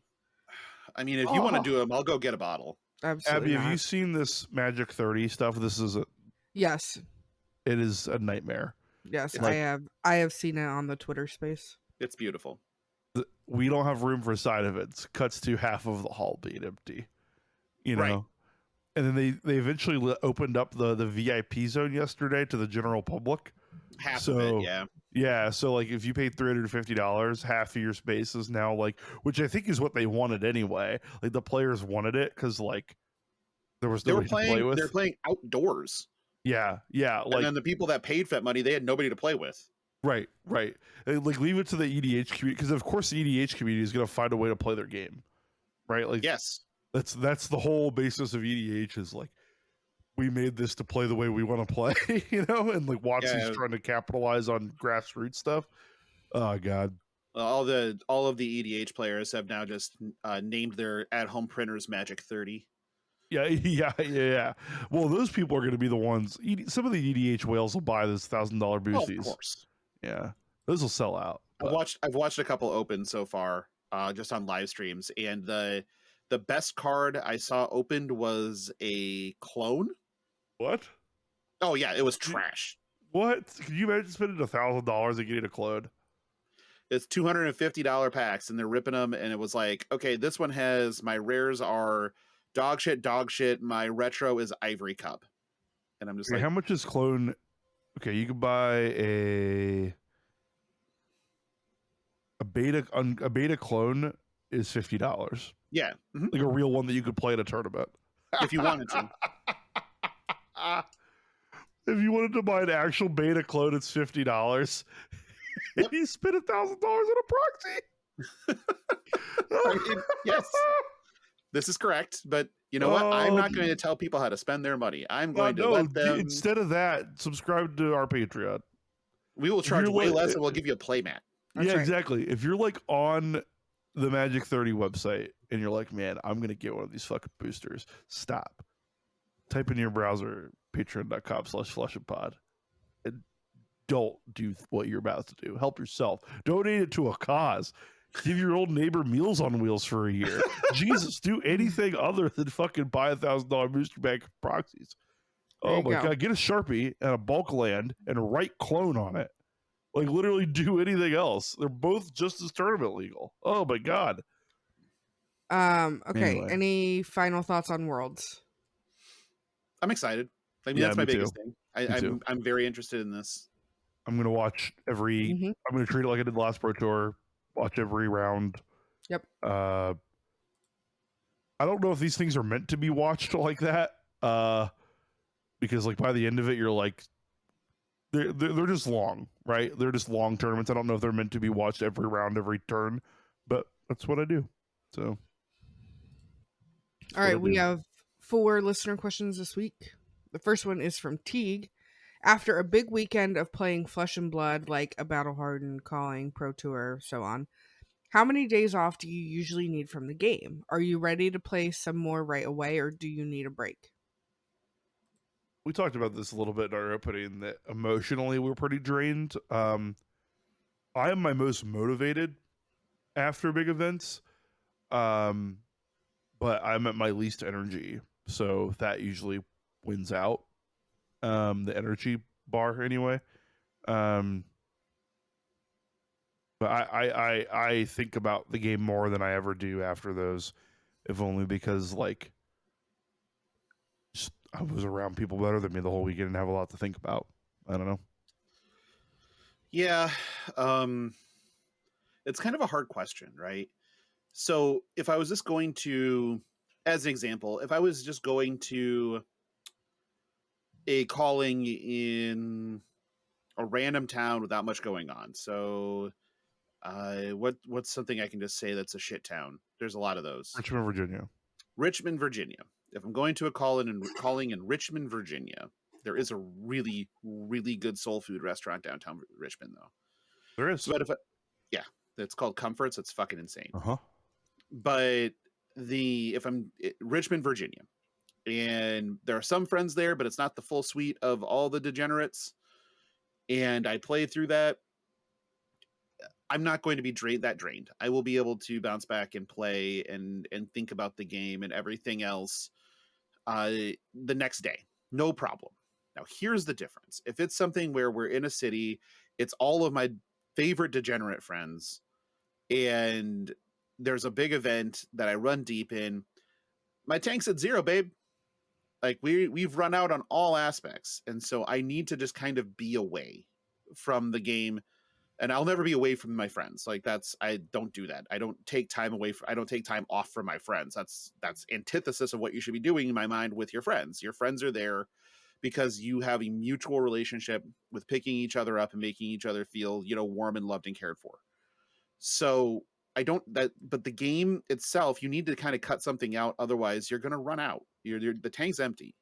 Speaker 2: I mean, if you want to do them, I'll go get a bottle.
Speaker 1: Absolutely.
Speaker 3: Abby, have you seen this Magic 30 stuff? This is
Speaker 1: Yes.
Speaker 3: It is a nightmare.
Speaker 1: Yes, I have seen it on the Twitter space.
Speaker 2: It's beautiful.
Speaker 3: We don't have room for side events. Cuts to half of the hall being empty. You know,
Speaker 2: right.
Speaker 3: And then they eventually opened up the VIP zone yesterday to the general public.
Speaker 2: Half of it, yeah.
Speaker 3: Yeah, so like if you paid $350, half of your space is now like, which I think is what they wanted anyway. Like the players wanted it because like there was nobody to play with.
Speaker 2: They're playing outdoors.
Speaker 3: Yeah.
Speaker 2: Like, and then the people that paid for that money, they had nobody to play with.
Speaker 3: Right. Like leave it to the EDH community because of course the EDH community is going to find a way to play their game, right? Like
Speaker 2: yes,
Speaker 3: that's the whole basis of EDH is like we made this to play the way we want to play, you know, and like Watson's trying to capitalize on grassroots stuff. Oh God.
Speaker 2: All of the EDH players have now just named their at-home printers Magic 30.
Speaker 3: Yeah. Well, those people are going to be the ones. Some of the EDH whales will buy this $1,000 boosties.
Speaker 2: Of course.
Speaker 3: Yeah, those will sell out.
Speaker 2: I've watched a couple open so far, just on live streams, and the best card I saw opened was a clone.
Speaker 3: What?
Speaker 2: Oh yeah, it was trash.
Speaker 3: What? Can you imagine spending $1,000 and getting a clone?
Speaker 2: It's $250 packs, and they're ripping them. And it was like, okay, this one has my rares are dog shit. My retro is Ivory Cup, and I'm just like,
Speaker 3: how much is clone? Okay, you could buy a beta clone is $50.
Speaker 2: Yeah,
Speaker 3: like a real one that you could play at a tournament
Speaker 2: if you wanted to.
Speaker 3: If you wanted to buy an actual beta clone, it's $50. Yep. You spent $1,000 on a proxy.
Speaker 2: Yes, this is correct. But you know what? I'm not going to tell people how to spend their money. I'm going to let them.
Speaker 3: Instead of that, subscribe to our Patreon.
Speaker 2: We will charge way less, and we'll give you a playmat.
Speaker 3: Yeah, right. Exactly. If you're like on the Magic 30 website and you're like, man, I'm going to get one of these fucking boosters, stop. Type in your browser, patreon.com/flushandpod. And don't do what you're about to do. Help yourself. Donate it to a cause. Give your old neighbor Meals on Wheels for a year. Jesus, do anything other than fucking buy $1,000 booster bank proxies. Oh my God. Get a Sharpie and a bulk land and write clone on it. Like literally do anything else. They're both just as tournament legal. Oh my God.
Speaker 1: Okay.
Speaker 3: Anyway.
Speaker 1: Any final thoughts on Worlds?
Speaker 2: I'm excited. I mean, that's my biggest thing. I'm very interested in this.
Speaker 3: I'm going to watch every. I'm going to treat it like I did the last Pro Tour. Watch every round.
Speaker 1: Yep.
Speaker 3: I don't know if these things are meant to be watched like that. Because like by the end of it, you're like, they're just long, right? They're just long tournaments. I don't know if they're meant to be watched every round, every turn, but that's what I do. So.
Speaker 1: All right, we have 4 listener questions this week. The first one is from Teague. After a big weekend of playing Flesh and Blood, like a Battle Hardened, Calling, Pro Tour, so on, how many days off do you usually need from the game? Are you ready to play some more right away, or do you need a break?
Speaker 3: We talked about this a little bit in our opening, that emotionally we're pretty drained. I am my most motivated after big events, but I'm at my least energy, so that usually wins out. The energy bar anyway. But I think about the game more than I ever do after those, if only because like I was around people better than me the whole weekend and have a lot to think about. I don't know.
Speaker 2: Yeah. it's kind of a hard question, right? So if I was just going to, as an example, if I was just going to a calling in a random town without much going on, so what's something I can just say that's a shit town? There's a lot of those.
Speaker 3: Richmond, Virginia.
Speaker 2: Richmond, Virginia. If I'm going to a calling in Richmond, Virginia, there is a really, really good soul food restaurant downtown Richmond, though.
Speaker 3: There is.
Speaker 2: So, but yeah, it's called Comforts. It's fucking insane.
Speaker 3: Uh huh.
Speaker 2: But Richmond, Virginia, and there are some friends there, but it's not the full suite of all the degenerates. And I play through that. I'm not going to be drained. I will be able to bounce back and play and think about the game and everything else the next day. No problem. Now, here's the difference. If it's something where we're in a city, it's all of my favorite degenerate friends, and there's a big event that I run deep in, my tank's at 0, babe. Like we've run out on all aspects. And so I need to just kind of be away from the game. And I'll never be away from my friends. Like I don't do that. I don't take time I don't take time off from my friends. That's antithesis of what you should be doing in my mind with your friends. Your friends are there because you have a mutual relationship with picking each other up and making each other feel, warm and loved and cared for. So but the game itself, you need to kind of cut something out. Otherwise you're going to run out. The tank's empty.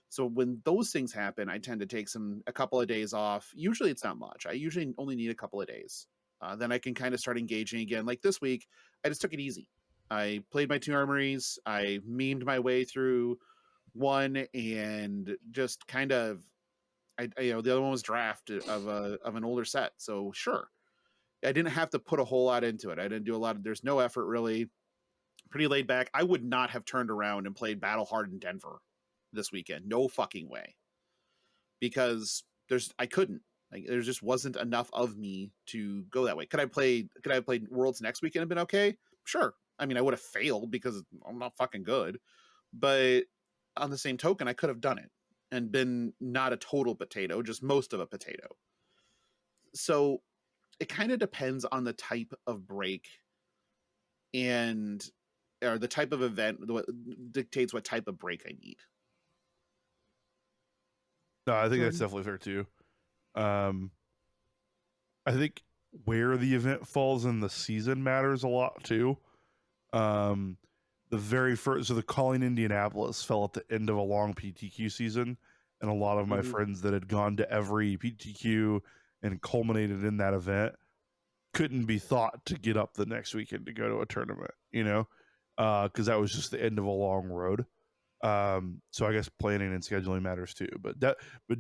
Speaker 2: So when those things happen, I tend to take a couple of days off. Usually it's not much. I usually only need a couple of days. Then I can kind of start engaging again. Like this week, I just took it easy. I played my 2 armories. I memed my way through one and just kind of, the other one was draft of an older set. So sure, I didn't have to put a whole lot into it. I didn't do there's no effort really. Pretty laid back. I would not have turned around and played Battle Hardened Denver this weekend. No fucking way. Because I couldn't. Like there just wasn't enough of me to go that way. Could I have played Worlds next weekend and been okay? Sure. I mean, I would have failed because I'm not fucking good. But on the same token, I could have done it and been not a total potato, just most of a potato. So it kind of depends on the type of break or the type of event what dictates what type of break I need.
Speaker 3: No, I think
Speaker 1: Jordan?
Speaker 3: that's definitely fair too. I think where the event falls in the season matters a lot too. The very first, so the Calling Indianapolis fell at the end of a long PTQ season, and a lot of my friends that had gone to every PTQ and culminated in that event couldn't be thought to get up the next weekend to go to a tournament, because that was just the end of a long road. So I guess planning and scheduling matters too, but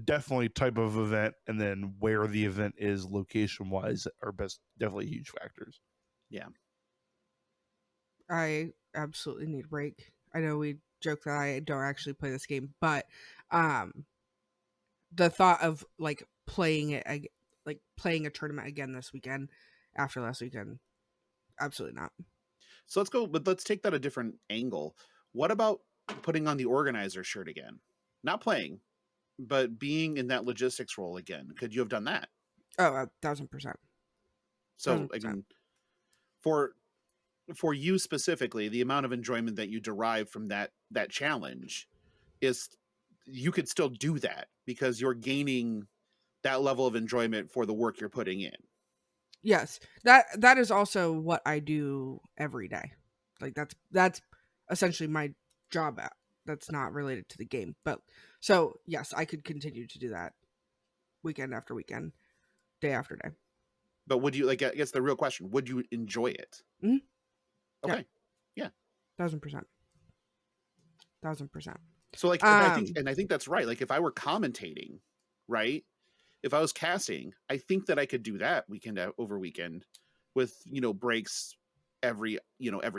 Speaker 3: definitely type of event and then where the event is location wise are definitely huge factors.
Speaker 2: Yeah.
Speaker 1: I absolutely need a break. I know we joke that I don't actually play this game, but the thought of playing a tournament again this weekend after last weekend, absolutely not.
Speaker 2: So let's take that a different angle. What about putting on the organizer shirt again? Not playing, but being in that logistics role again. Could you have done that?
Speaker 1: Oh, 1,000%.
Speaker 2: So I mean, for you specifically, the amount of enjoyment that you derive from that challenge is you could still do that because you're gaining that level of enjoyment for the work you're putting in.
Speaker 1: Yes, that is also what I do every day. Like that's essentially my job. That's not related to the game, but so yes, I could continue to do that weekend after weekend, day after day.
Speaker 2: But would you I guess the real question? Would you enjoy it?
Speaker 1: Mm-hmm.
Speaker 2: Okay, yeah,
Speaker 1: 1,000%. 1,000%.
Speaker 2: So and I think that's right. Like if I were commentating, right? If I was casting, I think that I could do that weekend over weekend with, breaks every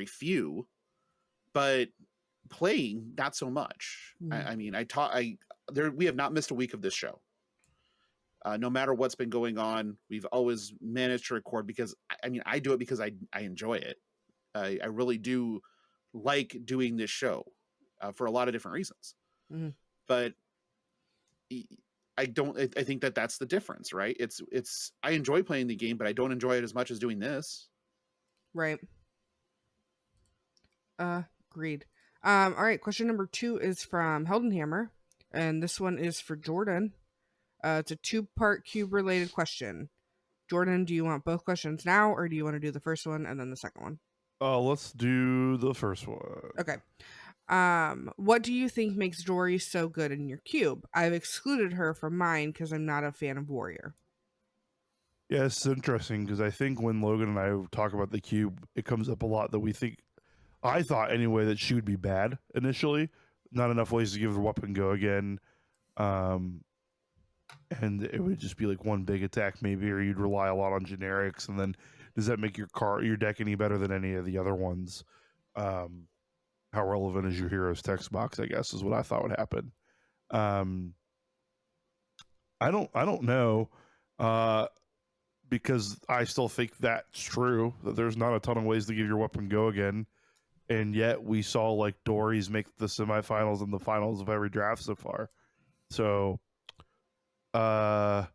Speaker 2: few, but playing not so much. I mean, we have not missed a week of this show. No matter what's been going on, we've always managed to record because I do it because I enjoy it. I really do like doing this show for a lot of different reasons. But I think that that's the difference, right? I enjoy playing the game, but I don't enjoy it as much as doing this.
Speaker 1: Right. Agreed. All right. Question number 2 is from Heldenhammer, and this one is for Jordan. It's a 2-part cube related question. Jordan, do you want both questions now, or do you want to do the first one and then the second one?
Speaker 3: Let's do the first one.
Speaker 1: Okay. What do you think makes Dory so good in your cube? I've excluded her from mine because I'm not a fan of Warrior.
Speaker 3: Yeah, it's interesting because I think when Logan and I talk about the cube, it comes up a lot that we think, I thought anyway, that she would be bad initially. Not enough ways to give the weapon go again. And it would just be like one big attack maybe, or you'd rely a lot on generics. And then does that make your deck any better than any of the other ones? How relevant is your hero's text box, I guess, is what I thought would happen. I don't know. Because I still think that's true, that there's not a ton of ways to give your weapon go again. And yet we saw like Dory's make the semifinals and the finals of every draft so far. So I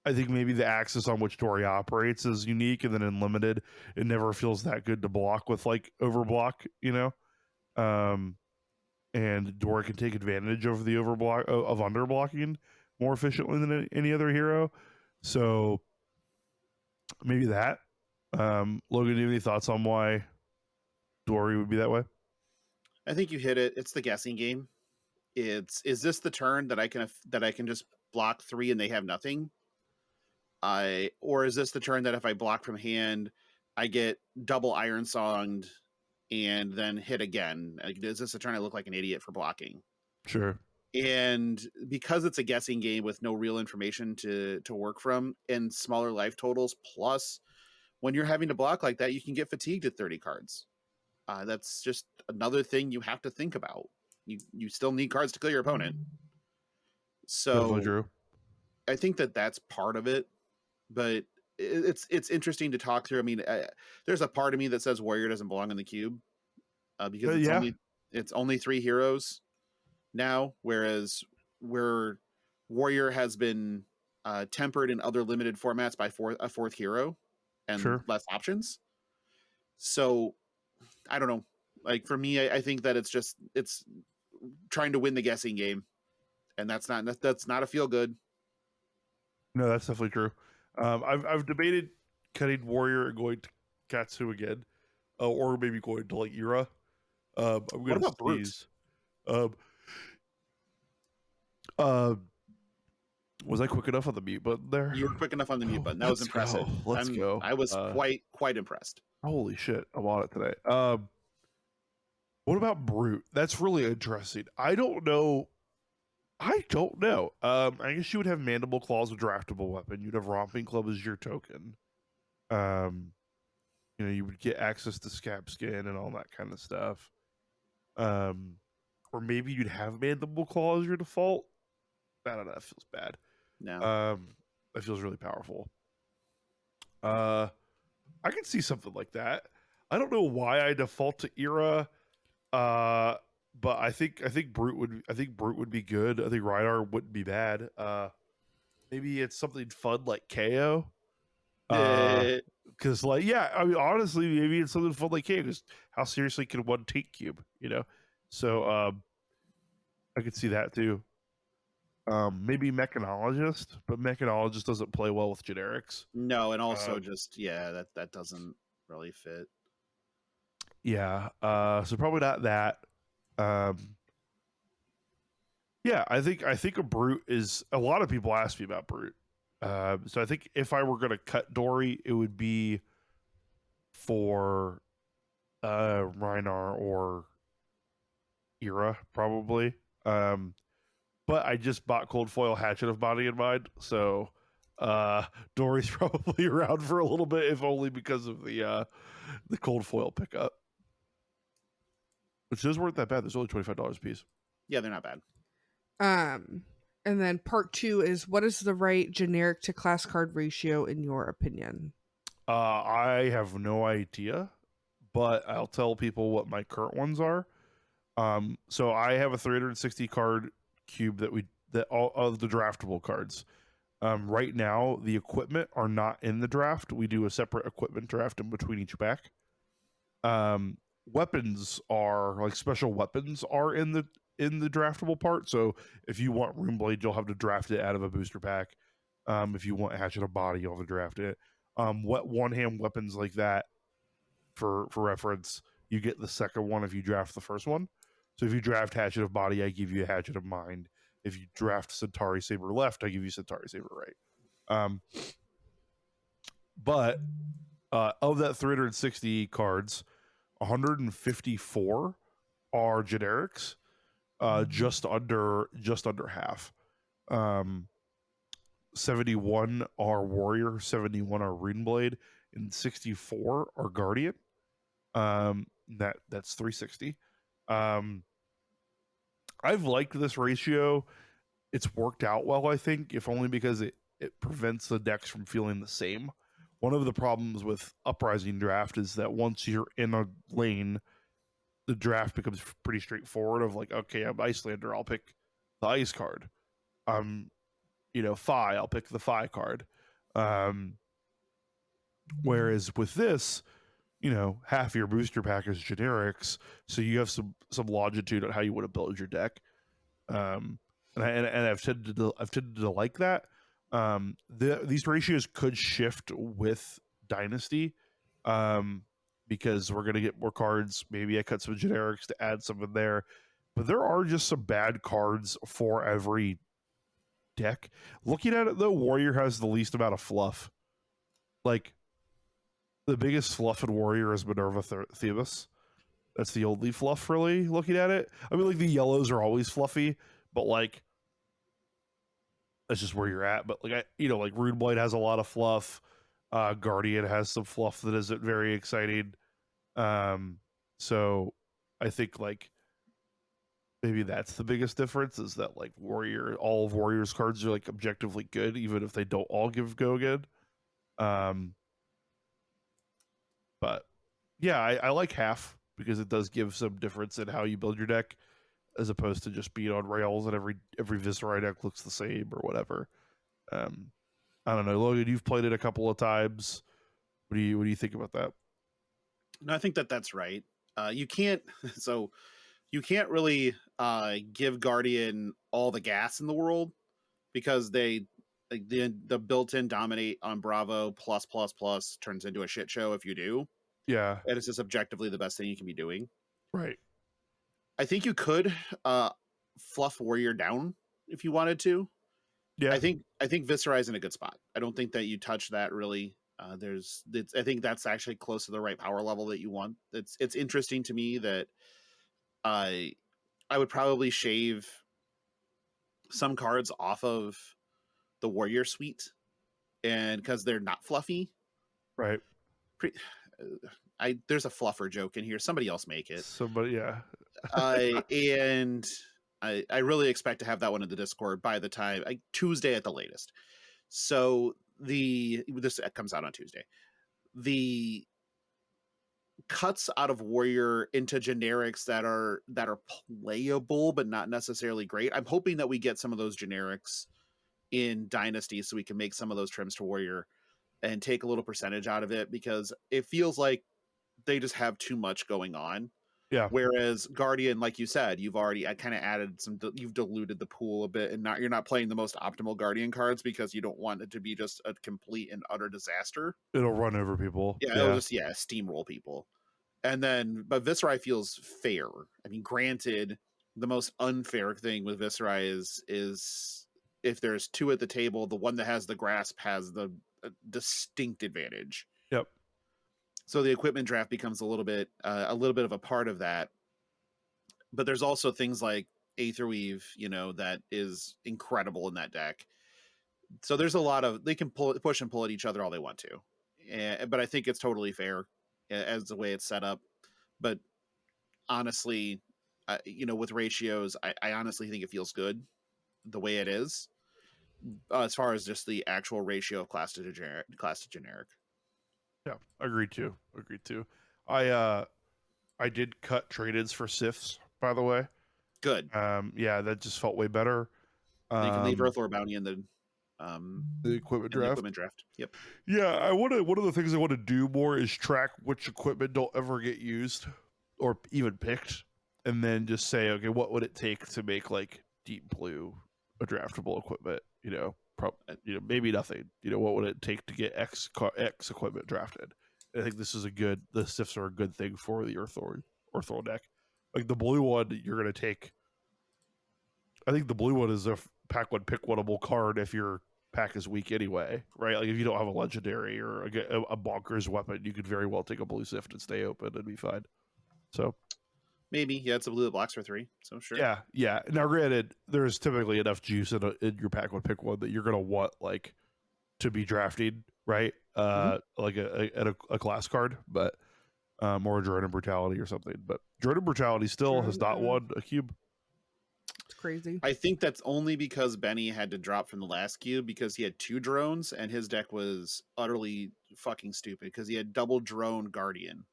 Speaker 3: think maybe the axis on which Dory operates is unique, and then in limited, it never feels that good to block with like overblock, you know? And Dory can take advantage of the overblock of underblocking more efficiently than any other hero. So maybe that. Logan, do you have any thoughts on why Dory would be that way?
Speaker 2: I think you hit it. It's the guessing game. Is this the turn that I can just block 3 and they have nothing? Or is this the turn that if I block from hand, I get double Iron Songed and then hit again? Like, is this a turn I look like an idiot for blocking?
Speaker 3: Sure.
Speaker 2: And because it's a guessing game with no real information to work from and smaller life totals, plus when you're having to block like that, you can get fatigued at 30 cards. That's just another thing you have to think about. You still need cards to kill your opponent. So
Speaker 3: true.
Speaker 2: I think that's part of it, but it's interesting to talk through. I mean, there's a part of me that says Warrior doesn't belong in the cube because it's only 3 heroes now, whereas where Warrior has been tempered in other limited formats by a 4th hero and less options. So I don't know. Like for me, I think that it's trying to win the guessing game, and that's not a feel good.
Speaker 3: No, that's definitely true. I've debated cutting Warrior and going to Katsu again, or maybe going to like Ira. I'm
Speaker 2: What about
Speaker 3: sneeze.
Speaker 2: Brute?
Speaker 3: Was I quick enough on the mute button there?
Speaker 2: You were quick enough on the mute button. That was impressive.
Speaker 3: Let's go.
Speaker 2: I was quite impressed.
Speaker 3: Holy shit, I'm on it today. What about Brute? That's really interesting. I don't know. I guess you would have Mandible Claw as a draftable weapon. You'd have Romping Club as your token. You would get access to Scab Skin and all that kind of stuff. Or maybe you'd have Mandible Claw as your default. I don't know. That feels bad.
Speaker 2: No.
Speaker 3: That feels really powerful. I could see something like that. I don't know why I default to Ira. But I think Brute would be good. I think Rydar wouldn't be bad. Maybe it's something fun like KO. Because I mean, honestly, maybe it's something fun like KO. Because how seriously can one take cube? So I could see that too. Maybe Mechanologist, but Mechanologist doesn't play well with generics.
Speaker 2: No, and also that doesn't really fit.
Speaker 3: Yeah. So probably not that. I think a Brute is. A lot of people ask me about Brute. So I think if I were going to cut Dory, it would be for Reinar or Ira, probably. But I just bought Cold Foil Hatchet of Body and Mind, so Dory's probably around for a little bit, if only because of the Cold Foil pickup. Which those weren't that bad. There's only $25 a piece.
Speaker 2: Yeah, they're not bad.
Speaker 1: And then part 2 is, what is the right generic to class card ratio in your opinion?
Speaker 3: I have no idea, but I'll tell people what my current ones are. So I have a 360 card cube that all of the draftable cards. Right now, the equipment are not in the draft. We do a separate equipment draft in between each pack. Weapons are like special weapons are in the draftable part. So if you want Runeblade, you'll have to draft it out of a booster pack. If you want Hatchet of Body, you'll have to draft it. What one-hand weapons like that, for reference, you get the second one if you draft the first one. So if you draft Hatchet of Body, I give you a Hatchet of Mind. If you draft Centauri Saber left, I give you Centauri Saber right. But of that 360 cards, 154 are generics, just under half. 71 are Warrior, 71 are Runeblade, and 64 are Guardian. That's 360. I've liked this ratio. It's worked out well, I think, if only because it prevents the decks from feeling the same. One of the problems with Uprising draft is that once you're in a lane, the draft becomes pretty straightforward of like, okay, I'm Icelander, I'll pick the ice card. Fi, I'll pick the Fi card. Whereas with this, half your booster pack is generics, so you have some longitude on how you want to build your deck. And I've tended to like that. These ratios could shift with Dynasty, because we're gonna get more cards. Maybe I cut some generics to add some in there, but there are just some bad cards for every deck. Looking at it though, Warrior has the least amount of fluff. Like, the biggest fluff in Warrior is Minerva Thebus. That's the only fluff, really, looking at it. I mean, like, the yellows are always fluffy, but like, that's just where you're at. But like, like Runeblade has a lot of fluff. Guardian has some fluff that isn't very exciting. So I think like maybe that's the biggest difference, is that like all of Warrior's cards are like objectively good, even if they don't all go good. But yeah, I like half because it does give some difference in how you build your deck, as opposed to just being on rails and every Viserai deck looks the same or whatever. I don't know, Logan. You've played it a couple of times. What do you think about that?
Speaker 2: No, I think that's right. You can't really give Guardian all the gas in the world, because they like the built-in dominate on Bravo plus turns into a shit show if you do.
Speaker 3: Yeah,
Speaker 2: And it's just objectively the best thing you can be doing.
Speaker 3: right.
Speaker 2: I think you could fluff Warrior down if you wanted to.
Speaker 3: Yeah,
Speaker 2: I think Viserai is in a good spot. I don't think that you touch that really. I think that's actually close to the right power level that you want. It's interesting to me that I would probably shave some cards off of the Warrior suite, and because they're not fluffy.
Speaker 3: right.
Speaker 2: There's a fluffer joke in here. Somebody else make it.
Speaker 3: Somebody, yeah.
Speaker 2: And I really expect to have that one in the Discord by the time Tuesday at the latest. So this comes out on Tuesday. The cuts out of Warrior into generics that are playable but not necessarily great. I'm hoping that we get some of those generics in Dynasty so we can make some of those trims to Warrior and take a little percentage out of it, because it feels like they just have too much going on.
Speaker 3: Yeah.
Speaker 2: Whereas Guardian, like you said, you've already kind of added you've diluted the pool a bit, and you're not playing the most optimal Guardian cards because you don't want it to be just a complete and utter disaster.
Speaker 3: It'll run over people.
Speaker 2: Yeah, it'll just steamroll people. And then, but Viserai feels fair. I mean, granted, the most unfair thing with Viserai is if there's two at the table, the one that has the grasp has the distinct advantage.
Speaker 3: Yep.
Speaker 2: So the equipment draft becomes a little bit of a part of that. But there's also things like Aetherweave, that is incredible in that deck. So there's a lot of, they can push and pull at each other all they want to. But I think it's totally fair as the way it's set up. But honestly, with ratios, I honestly think it feels good the way it is, as far as just the actual ratio of class to generic.
Speaker 3: Yeah, agreed too. I did cut trade-ins for Sifs, by the way.
Speaker 2: Good.
Speaker 3: Yeah, that just felt way better.
Speaker 2: You can leave Earthlore Bounty in the
Speaker 3: The equipment
Speaker 2: in the
Speaker 3: draft.
Speaker 2: equipment draft. Yep.
Speaker 3: Yeah, one of the things I want to do more is track which equipment don't ever get used or even picked, and then just say, okay, what would it take to make like deep blue a draftable equipment? Maybe nothing. What would it take to get X equipment drafted? And I think this is the sifts are a good thing for the Earthorn deck. Like the blue one, you're gonna take. I think the blue one is a pack one pick oneable card if your pack is weak anyway, right? Like if you don't have a legendary or a bonkers weapon, you could very well take a blue sift and stay open and be fine. So
Speaker 2: maybe it's a blue that blocks for 3. So sure.
Speaker 3: Yeah. Now, granted, there's typically enough juice in your pack one pick one that you're gonna want like to be drafting, right? Like a class card, but or a Jordan Brutality or something. But Jordan Brutality still has not won a cube.
Speaker 1: It's crazy.
Speaker 2: I think that's only because Benny had to drop from the last cube because he had 2 drones and his deck was utterly fucking stupid because he had double drone Guardian.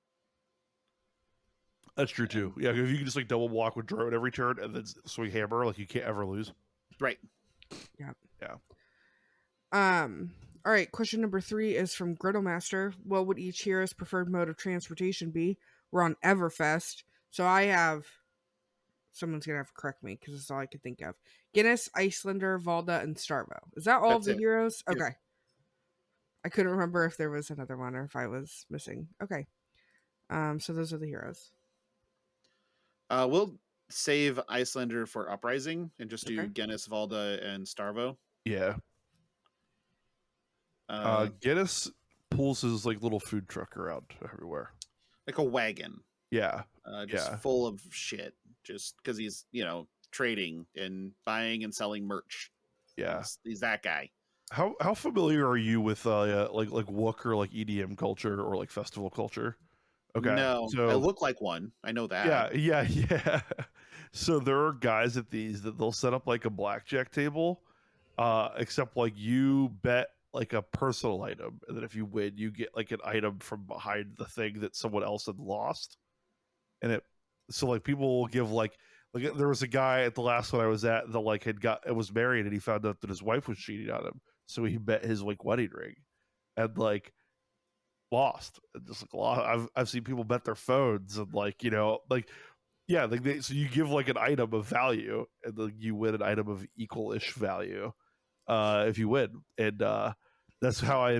Speaker 3: That's true too. Yeah, if you can just like double block with drone every turn and then swing hammer, like you can't ever lose.
Speaker 2: Right.
Speaker 1: Yeah.
Speaker 3: Yeah.
Speaker 1: All right. Question number 3 is from Griddlemaster. What would each hero's preferred mode of transportation be? We're on Everfest, so I have. Someone's gonna have to correct me because that's all I could think of. Guinness, Icelander, Valda, and Starvo. Is that all of the heroes? Okay.
Speaker 2: Yep.
Speaker 1: I couldn't remember if there was another one or if I was missing. Okay. So those are the heroes.
Speaker 2: We'll save Icelander for Uprising and just do Guinness, Valda, and Starvo.
Speaker 3: Yeah. Guinness pulls his like little food truck around everywhere,
Speaker 2: like a wagon.
Speaker 3: Yeah.
Speaker 2: Just full of shit. Just because he's trading and buying and selling merch.
Speaker 3: Yeah.
Speaker 2: He's that guy.
Speaker 3: How familiar are you with like Wook or like EDM culture or like festival culture? Okay.
Speaker 2: No,
Speaker 3: so
Speaker 2: I look like one. I know that.
Speaker 3: Yeah. So there are guys at these that they'll set up like a blackjack table, except like you bet like a personal item, and then if you win, you get like an item from behind the thing that someone else had lost. And so like people will give like there was a guy at the last one I was at that like was married and he found out that his wife was cheating on him, so he bet his like wedding ring, and like lost. And just like I've seen people bet their phones and so you give like an item of value and then you win an item of equal-ish value if you win, and that's what I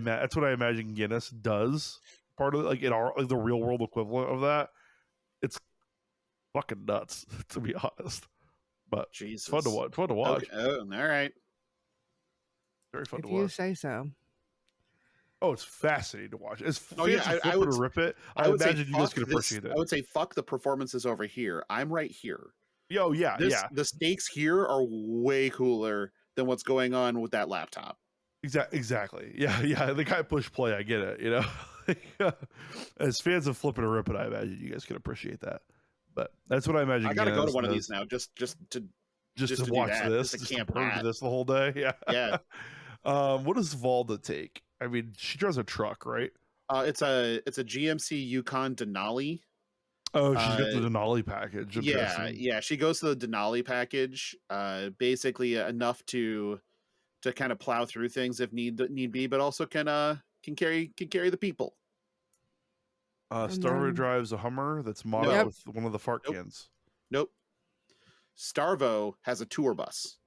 Speaker 3: imagine Guinness does. Part of like in our like the real world equivalent of that. It's fucking nuts, to be honest. But
Speaker 2: Jesus.
Speaker 3: It's fun to watch.
Speaker 2: Okay. Oh, all right.
Speaker 3: Very fun
Speaker 1: if
Speaker 3: to
Speaker 1: you
Speaker 3: watch.
Speaker 1: say so.
Speaker 3: Oh, it's fascinating to watch. It's
Speaker 2: I would
Speaker 3: rip it. I would imagine you guys can appreciate it.
Speaker 2: I would say fuck the performances over here. I'm right here.
Speaker 3: Yo, yeah.
Speaker 2: The stakes here are way cooler than what's going on with that laptop.
Speaker 3: Exactly. Yeah. The guy push play, I get it. As fans of flipping and ripping, I imagine you guys can appreciate that. But that's what I imagine.
Speaker 2: I gotta go to one of these now, just to
Speaker 3: watch this,
Speaker 2: just
Speaker 3: to camp this the whole day. Yeah. What does Valda take? I mean, she drives a truck, right?
Speaker 2: It's a GMC Yukon Denali.
Speaker 3: Oh, she's got the Denali package.
Speaker 2: Yeah. She goes to the Denali package. Basically enough to kind of plow through things if need be, but also can carry the people.
Speaker 3: Starvo drives a Hummer that's modded with one of the fart cans.
Speaker 2: Nope. Starvo has a tour bus.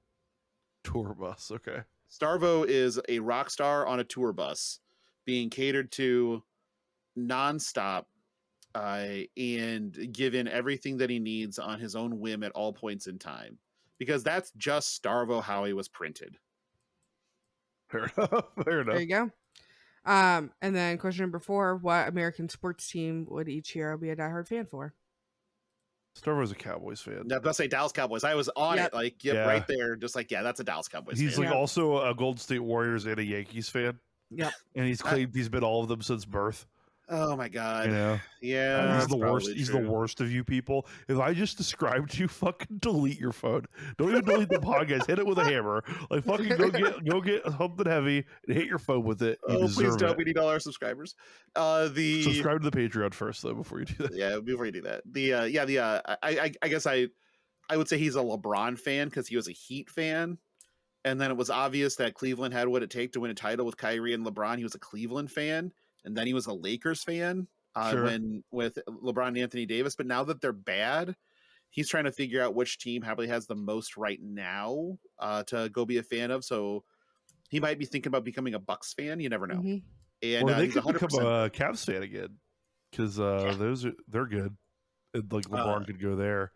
Speaker 3: Okay.
Speaker 2: Starvo is a rock star on a tour bus being catered to nonstop and given everything that he needs on his own whim at all points in time. Because that's just Starvo how he was printed.
Speaker 3: Fair enough.
Speaker 1: There you go. And then question number 4, what American sports team would each hero be a diehard fan for?
Speaker 3: Starvo's a Cowboys fan.
Speaker 2: Yeah, let's say Dallas Cowboys. I was on it, right there, just like, that's a Dallas Cowboys
Speaker 3: He's
Speaker 2: fan.
Speaker 3: like also a Golden State Warriors and a Yankees fan.
Speaker 1: Yep.
Speaker 3: And he's claimed he's been all of them since birth.
Speaker 2: Oh my god.
Speaker 3: Yeah. He's the worst. He's the worst of you people. If I just described you, fucking delete your phone. Don't even delete the podcast. Hit it with a hammer. Like fucking go get something heavy and hit your phone with it. You
Speaker 2: please don't.
Speaker 3: It.
Speaker 2: We need all our subscribers.
Speaker 3: Subscribe to the Patreon first though before you do that.
Speaker 2: Yeah, before you do that. I guess I would say he's a LeBron fan because he was a Heat fan. And then it was obvious that Cleveland had what it take to win a title with Kyrie and LeBron. He was a Cleveland fan, and then he was a Lakers fan
Speaker 3: Sure.
Speaker 2: when with LeBron and Anthony Davis. But now that they're bad, he's trying to figure out which team probably has the most right now to go be a fan of. So he might be thinking about becoming a Bucks fan. You never know.
Speaker 1: Mhm.
Speaker 2: And
Speaker 3: Or they
Speaker 2: he's
Speaker 3: could
Speaker 2: 100%.
Speaker 3: become a Cavs fan again because they're good. Like LeBron could go there.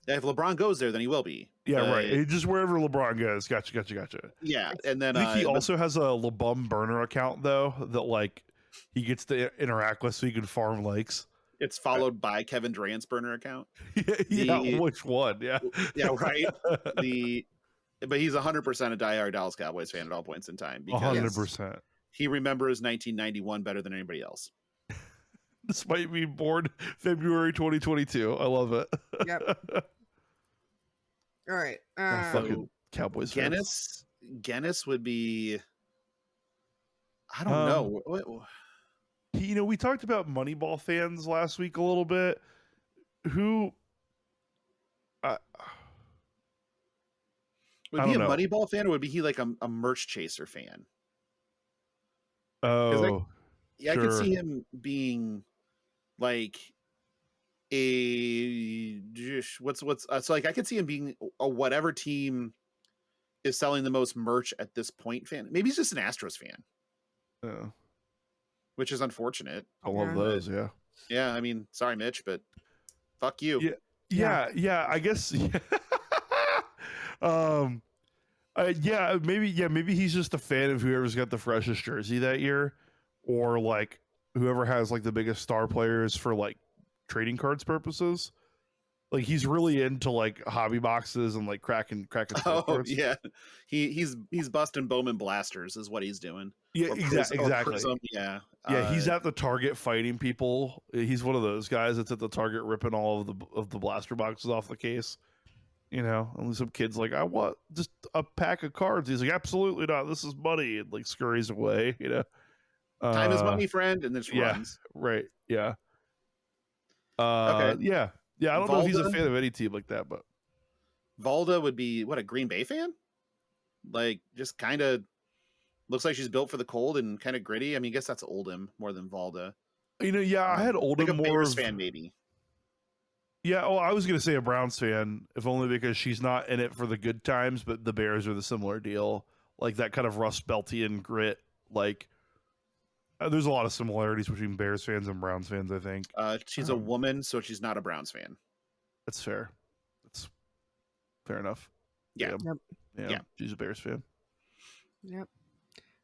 Speaker 2: If LeBron goes there, then he will be.
Speaker 3: Yeah, right. Just wherever LeBron goes. Gotcha.
Speaker 2: Yeah, and then
Speaker 3: I think he also has a LeBum burner account though that like he gets to interact with, so he can farm likes.
Speaker 2: It's followed by Kevin Durant's burner account.
Speaker 3: Yeah, which one? Yeah,
Speaker 2: yeah, right. But he's 100% a diehard Dallas Cowboys fan at all points in time because
Speaker 3: 100%.
Speaker 2: he remembers 1991 better than anybody else.
Speaker 3: Despite being born February 2022, I love it.
Speaker 1: Yep. All right.
Speaker 3: Fucking Cowboys fans.
Speaker 2: Guinness would be. I don't know.
Speaker 3: We talked about Moneyball fans last week a little bit. Who
Speaker 2: would he a Moneyball fan, or would he like a merch chaser fan?
Speaker 3: Oh,
Speaker 2: yeah, sure. I could see him being like so like I could see him being a whatever team is selling the most merch at this point fan. Maybe he's just an Astros fan.
Speaker 3: Yeah.
Speaker 2: Which is unfortunate.
Speaker 3: I love those, yeah.
Speaker 2: Yeah, I mean, sorry, Mitch, but fuck you.
Speaker 3: Yeah, I guess. Maybe he's just a fan of whoever's got the freshest jersey that year, or like whoever has like the biggest star players for like trading cards purposes. Like he's really into like hobby boxes and like cracking.
Speaker 2: Oh cards. Yeah, he's busting Bowman blasters is what he's doing.
Speaker 3: Yeah, exactly.
Speaker 2: Prism, yeah,
Speaker 3: he's at the Target fighting people. He's one of those guys that's at the Target ripping all of the blaster boxes off the case. And some kid's like, I want just a pack of cards. He's like, absolutely not. This is money. And like scurries away.
Speaker 2: Time is money, friend, and this runs.
Speaker 3: Right. Yeah.
Speaker 2: Okay.
Speaker 3: Yeah. I don't know if he's a fan of any team like that, but
Speaker 2: Valda would be what, a Green Bay fan? Like just kind of looks like she's built for the cold and kind of gritty. I mean, I guess that's Oldham more than Valda.
Speaker 3: I had Oldham
Speaker 2: like a
Speaker 3: more
Speaker 2: Bears fan maybe.
Speaker 3: Yeah, I was going to say a Browns fan, if only because she's not in it for the good times, but the Bears are the similar deal. Like that kind of Rust Beltian grit. Like, there's a lot of similarities between Bears fans and Browns fans, I think.
Speaker 2: She's a woman, so she's not a Browns fan.
Speaker 3: That's fair. That's fair enough.
Speaker 2: Yeah.
Speaker 3: Yeah. She's a Bears fan.
Speaker 1: Yep.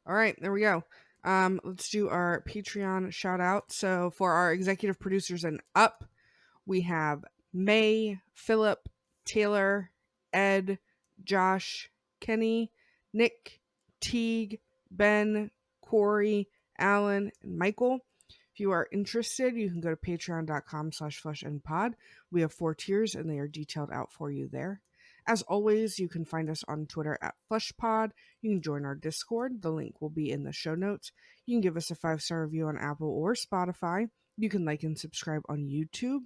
Speaker 1: All right, there we go. Let's do our Patreon shout out. So for our executive producers and up, we have May, Philip, Taylor, Ed, Josh, Kenny, Nick, Teague, Ben, Corey, Alan, and Michael. If you are interested, you can go to patreon.com/flushandpod. We have 4 tiers and they are detailed out for you there. As always, you can find us on Twitter at FlushPod. You can join our Discord. The link will be in the show notes. You can give us a 5-star review on Apple or Spotify. You can like and subscribe on YouTube.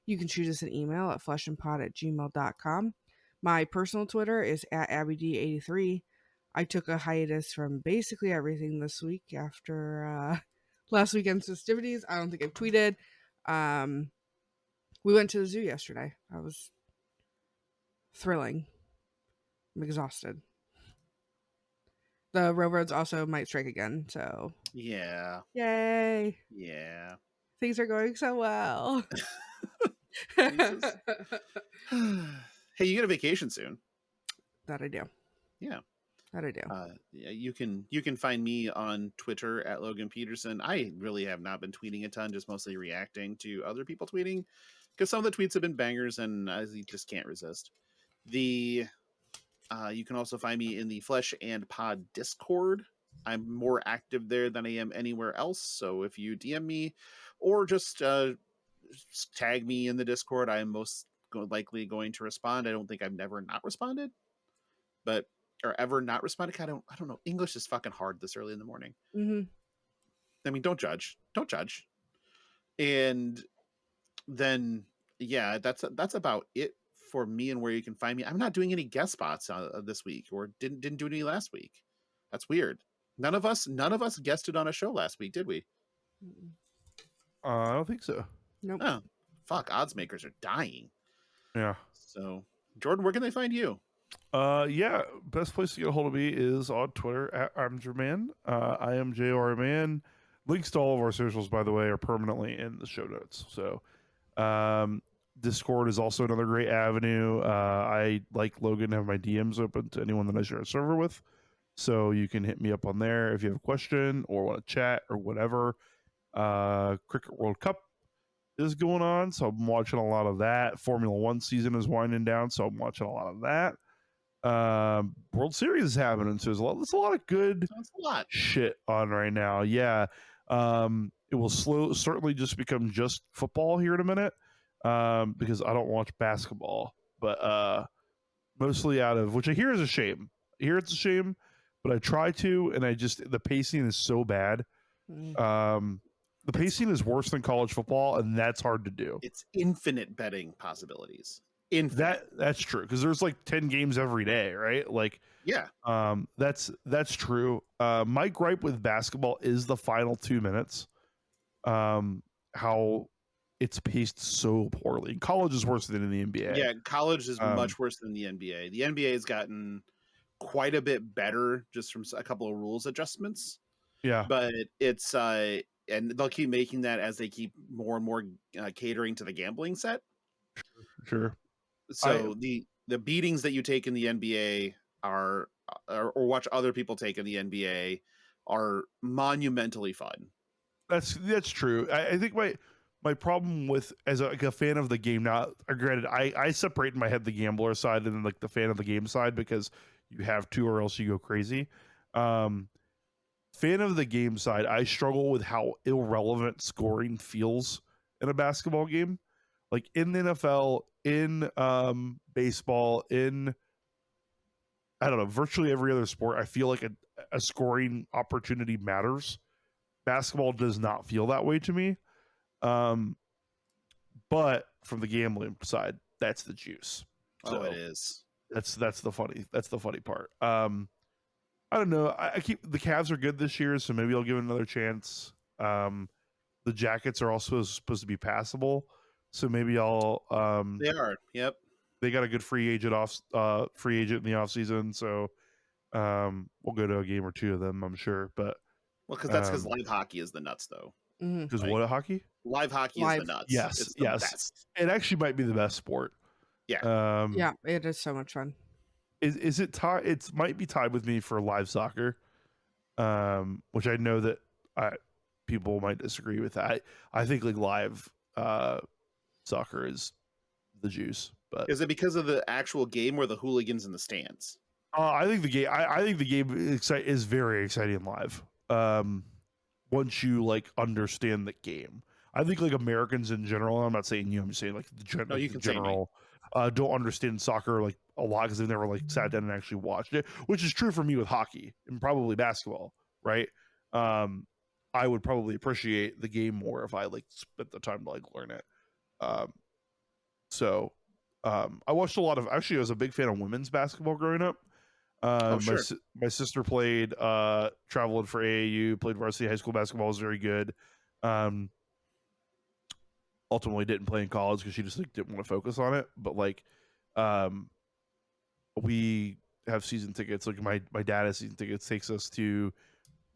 Speaker 1: You can shoot us an email at flushandpod@gmail.com. My personal Twitter is at AbbyD83. I took a hiatus from basically everything this week after last weekend's festivities. I don't think I've tweeted. We went to the zoo yesterday. I was thrilling. I'm exhausted. The railroads also might strike again, so
Speaker 2: yeah.
Speaker 1: Yay.
Speaker 2: Yeah.
Speaker 1: Things are going so well.
Speaker 2: Hey, you get a vacation soon.
Speaker 1: That I do.
Speaker 2: Yeah.
Speaker 1: That I do.
Speaker 2: Yeah, you can find me on Twitter at Logan Peterson. I really have not been tweeting a ton, just mostly reacting to other people tweeting because some of the tweets have been bangers and I just can't resist. You can also find me in the Flesh and Pod Discord. I'm more active there than I am anywhere else. So if you DM me or just tag me in the Discord, I am most likely going to respond. I don't think I've never not responded, or ever not responded. I don't know. English is fucking hard this early in the morning.
Speaker 1: Mm-hmm.
Speaker 2: I mean, don't judge. And then, yeah, that's about it for me and where you can find me. I'm not doing any guest spots this week, or didn't do any last week. That's weird. None of us guested on a show last week, did we?
Speaker 1: Mm-mm.
Speaker 3: I don't think so.
Speaker 1: Nope.
Speaker 2: Oh, fuck! Odds makers are dying.
Speaker 3: Yeah.
Speaker 2: So, Jordan, where can they find you?
Speaker 3: Yeah, best place to get a hold of me is on Twitter at IamJorman. I am JRMan. Links to all of our socials, by the way, are permanently in the show notes. So, Discord is also another great avenue. I, like Logan, have my DMs open to anyone that I share a server with. So you can hit me up on there if you have a question or want to chat or whatever. Cricket World Cup is going on, so I'm watching a lot of that. Formula One season is winding down, so I'm watching a lot of that. World Series is happening, so there's a lot of good
Speaker 2: That's a lot.
Speaker 3: shit on right now. Yeah. It will certainly just become just football here in a minute. Because I don't watch basketball, but mostly out of, which I hear is a shame. I hear it's a shame, but I try to, and the pacing is so bad.
Speaker 1: Mm.
Speaker 3: The pacing is worse than college football, and that's hard to do.
Speaker 2: It's infinite betting possibilities. Infinite.
Speaker 3: That's true, because there's like 10 games every day, right? Like,
Speaker 2: Yeah.
Speaker 3: that's true. My gripe with basketball is the final 2 minutes. How it's paced so poorly. College is worse than in the NBA.
Speaker 2: Yeah, college is much worse than the NBA. The NBA has gotten quite a bit better just from a couple of rules adjustments.
Speaker 3: Yeah.
Speaker 2: But it's and they'll keep making that as they keep more and more catering to the gambling set.
Speaker 3: Sure.
Speaker 2: So the beatings that you take in the NBA or watch other people take in the NBA are monumentally fun.
Speaker 3: That's true. I think my problem with, as a fan of the game now, granted, I separate in my head the gambler side and then like the fan of the game side, because you have to or else you go crazy. Fan of the game side, I struggle with how irrelevant scoring feels in a basketball game. Like in the NFL, in baseball, in, I don't know, virtually every other sport, I feel like a scoring opportunity matters. Basketball does not feel that way to me. But from the gambling side, that's the juice. So
Speaker 2: it is.
Speaker 3: That's the funny part. I don't know. I keep, the Cavs are good this year, so maybe I'll give it another chance. The Jackets are also supposed to be passable, so maybe I'll.
Speaker 2: They are. Yep.
Speaker 3: They got a good free agent in the offseason, so we'll go to a game or two of them, I'm sure. But
Speaker 2: Well, because live hockey is the nuts, though.
Speaker 3: because
Speaker 2: Like,
Speaker 3: what, hockey?
Speaker 2: Live hockey is the nuts.
Speaker 3: Yes,
Speaker 2: It's the best.
Speaker 3: It actually might be the best sport.
Speaker 2: Yeah.
Speaker 1: Yeah, it is so much fun.
Speaker 3: Is it tied? It might be tied with me for live soccer, which I know that people might disagree with that. I think like live soccer is the juice. But
Speaker 2: Is it because of the actual game or the hooligans in the stands?
Speaker 3: I think the game. I think the game is very exciting live. Once you like understand the game, I think like Americans in general. I'm not saying you. I'm just saying like
Speaker 2: you can say me.
Speaker 3: general. Don't understand soccer like a lot because they've never like sat down and actually watched it, which is true for me with hockey and probably basketball, right? I would probably appreciate the game more if I like spent the time to like learn it. I watched a lot of, actually I was a big fan of women's basketball growing up.
Speaker 2: Sure.
Speaker 3: My sister played traveled for AAU, played varsity high school basketball, was very good. Ultimately didn't play in college because she just like didn't want to focus on it. But like, we have season tickets. Like my dad has season tickets, takes us to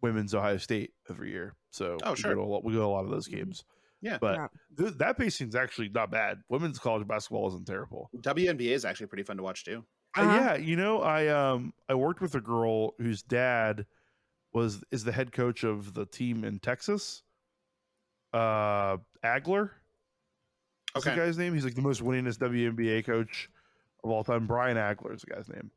Speaker 3: women's Ohio State every year. So
Speaker 2: sure.
Speaker 3: we go to a lot of those games.
Speaker 2: Yeah.
Speaker 3: But that pacing's actually not bad. Women's college basketball isn't terrible.
Speaker 2: WNBA is actually pretty fun to watch too.
Speaker 3: Yeah, you know, I worked with a girl whose dad is the head coach of the team in Texas. Agler. What's the guy's name? He's like the most winningest WNBA coach of all time. Brian Agler is the guy's name.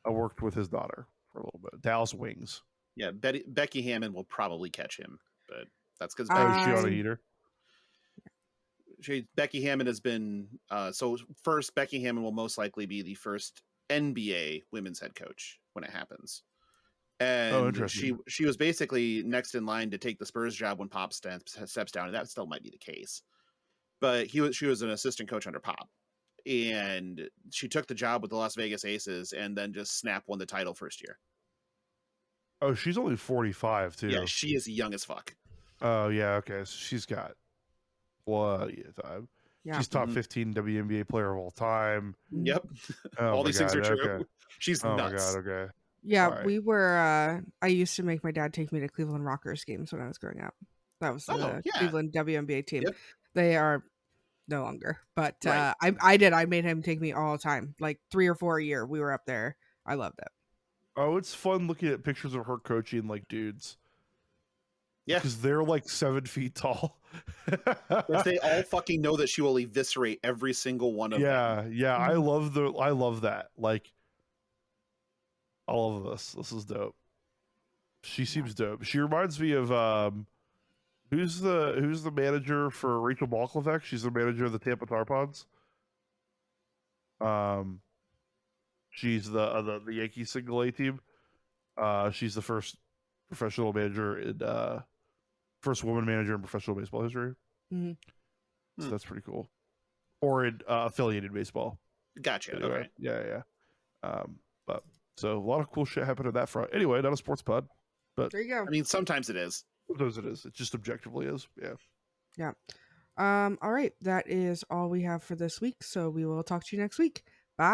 Speaker 3: I worked with his daughter for a little bit. Dallas Wings.
Speaker 2: Yeah, Becky Hammond will probably catch him, but that's because
Speaker 3: is she on a heater?
Speaker 2: Becky Hammond has been so first. Becky Hammond will most likely be the first NBA women's head coach when it happens. And she was basically next in line to take the Spurs job when Pop steps down, and that still might be the case. But she was an assistant coach under Pop, and she took the job with the Las Vegas Aces, and then just snap won the title first year.
Speaker 3: Oh, she's only 45 too.
Speaker 2: Yeah, she is young as fuck.
Speaker 3: Oh yeah, okay. So she's got plenty of time.
Speaker 1: Yeah.
Speaker 3: She's top
Speaker 2: Mhm.
Speaker 3: 15 WNBA player of all time.
Speaker 2: Yep.
Speaker 3: Oh
Speaker 2: All
Speaker 3: my
Speaker 2: these things
Speaker 3: God,
Speaker 2: are true.
Speaker 3: okay.
Speaker 2: She's
Speaker 3: Oh
Speaker 2: nuts.
Speaker 3: my God, okay.
Speaker 1: Yeah,
Speaker 3: All right.
Speaker 1: we were. I used to make my dad take me to Cleveland Rockers games when I was growing up. That was the
Speaker 2: Oh, yeah.
Speaker 1: Cleveland WNBA team.
Speaker 2: Yep.
Speaker 1: They are no longer, but
Speaker 2: Right.
Speaker 1: I did. I made him take me all the time, like 3 or 4 a year. We were up there. I loved it.
Speaker 3: Oh, it's fun looking at pictures of her coaching like dudes.
Speaker 2: Yeah.
Speaker 3: Because they're like 7 feet tall.
Speaker 2: Because they all fucking know that she will eviscerate every single one of them.
Speaker 3: Yeah. I
Speaker 1: Mhm.
Speaker 3: love that. Like all of this. This is dope. She seems dope. She reminds me of who's the manager for Rachel Balkovec? She's the manager of the Tampa Tarpons. She's the Yankees single A team. She's the first professional manager in first woman manager in professional baseball history.
Speaker 1: Mhm.
Speaker 3: So that's pretty cool. Or in affiliated baseball.
Speaker 2: Gotcha.
Speaker 3: Anyway,
Speaker 2: Okay.
Speaker 3: yeah. But so a lot of cool shit happened on that front. Anyway, not a sports pod, but
Speaker 1: There you go.
Speaker 2: I mean, sometimes it is.
Speaker 3: sometimes it is. It just objectively is. Yeah.
Speaker 1: Yeah. All right. That is all we have for this week. So we will talk to you next week. Bye.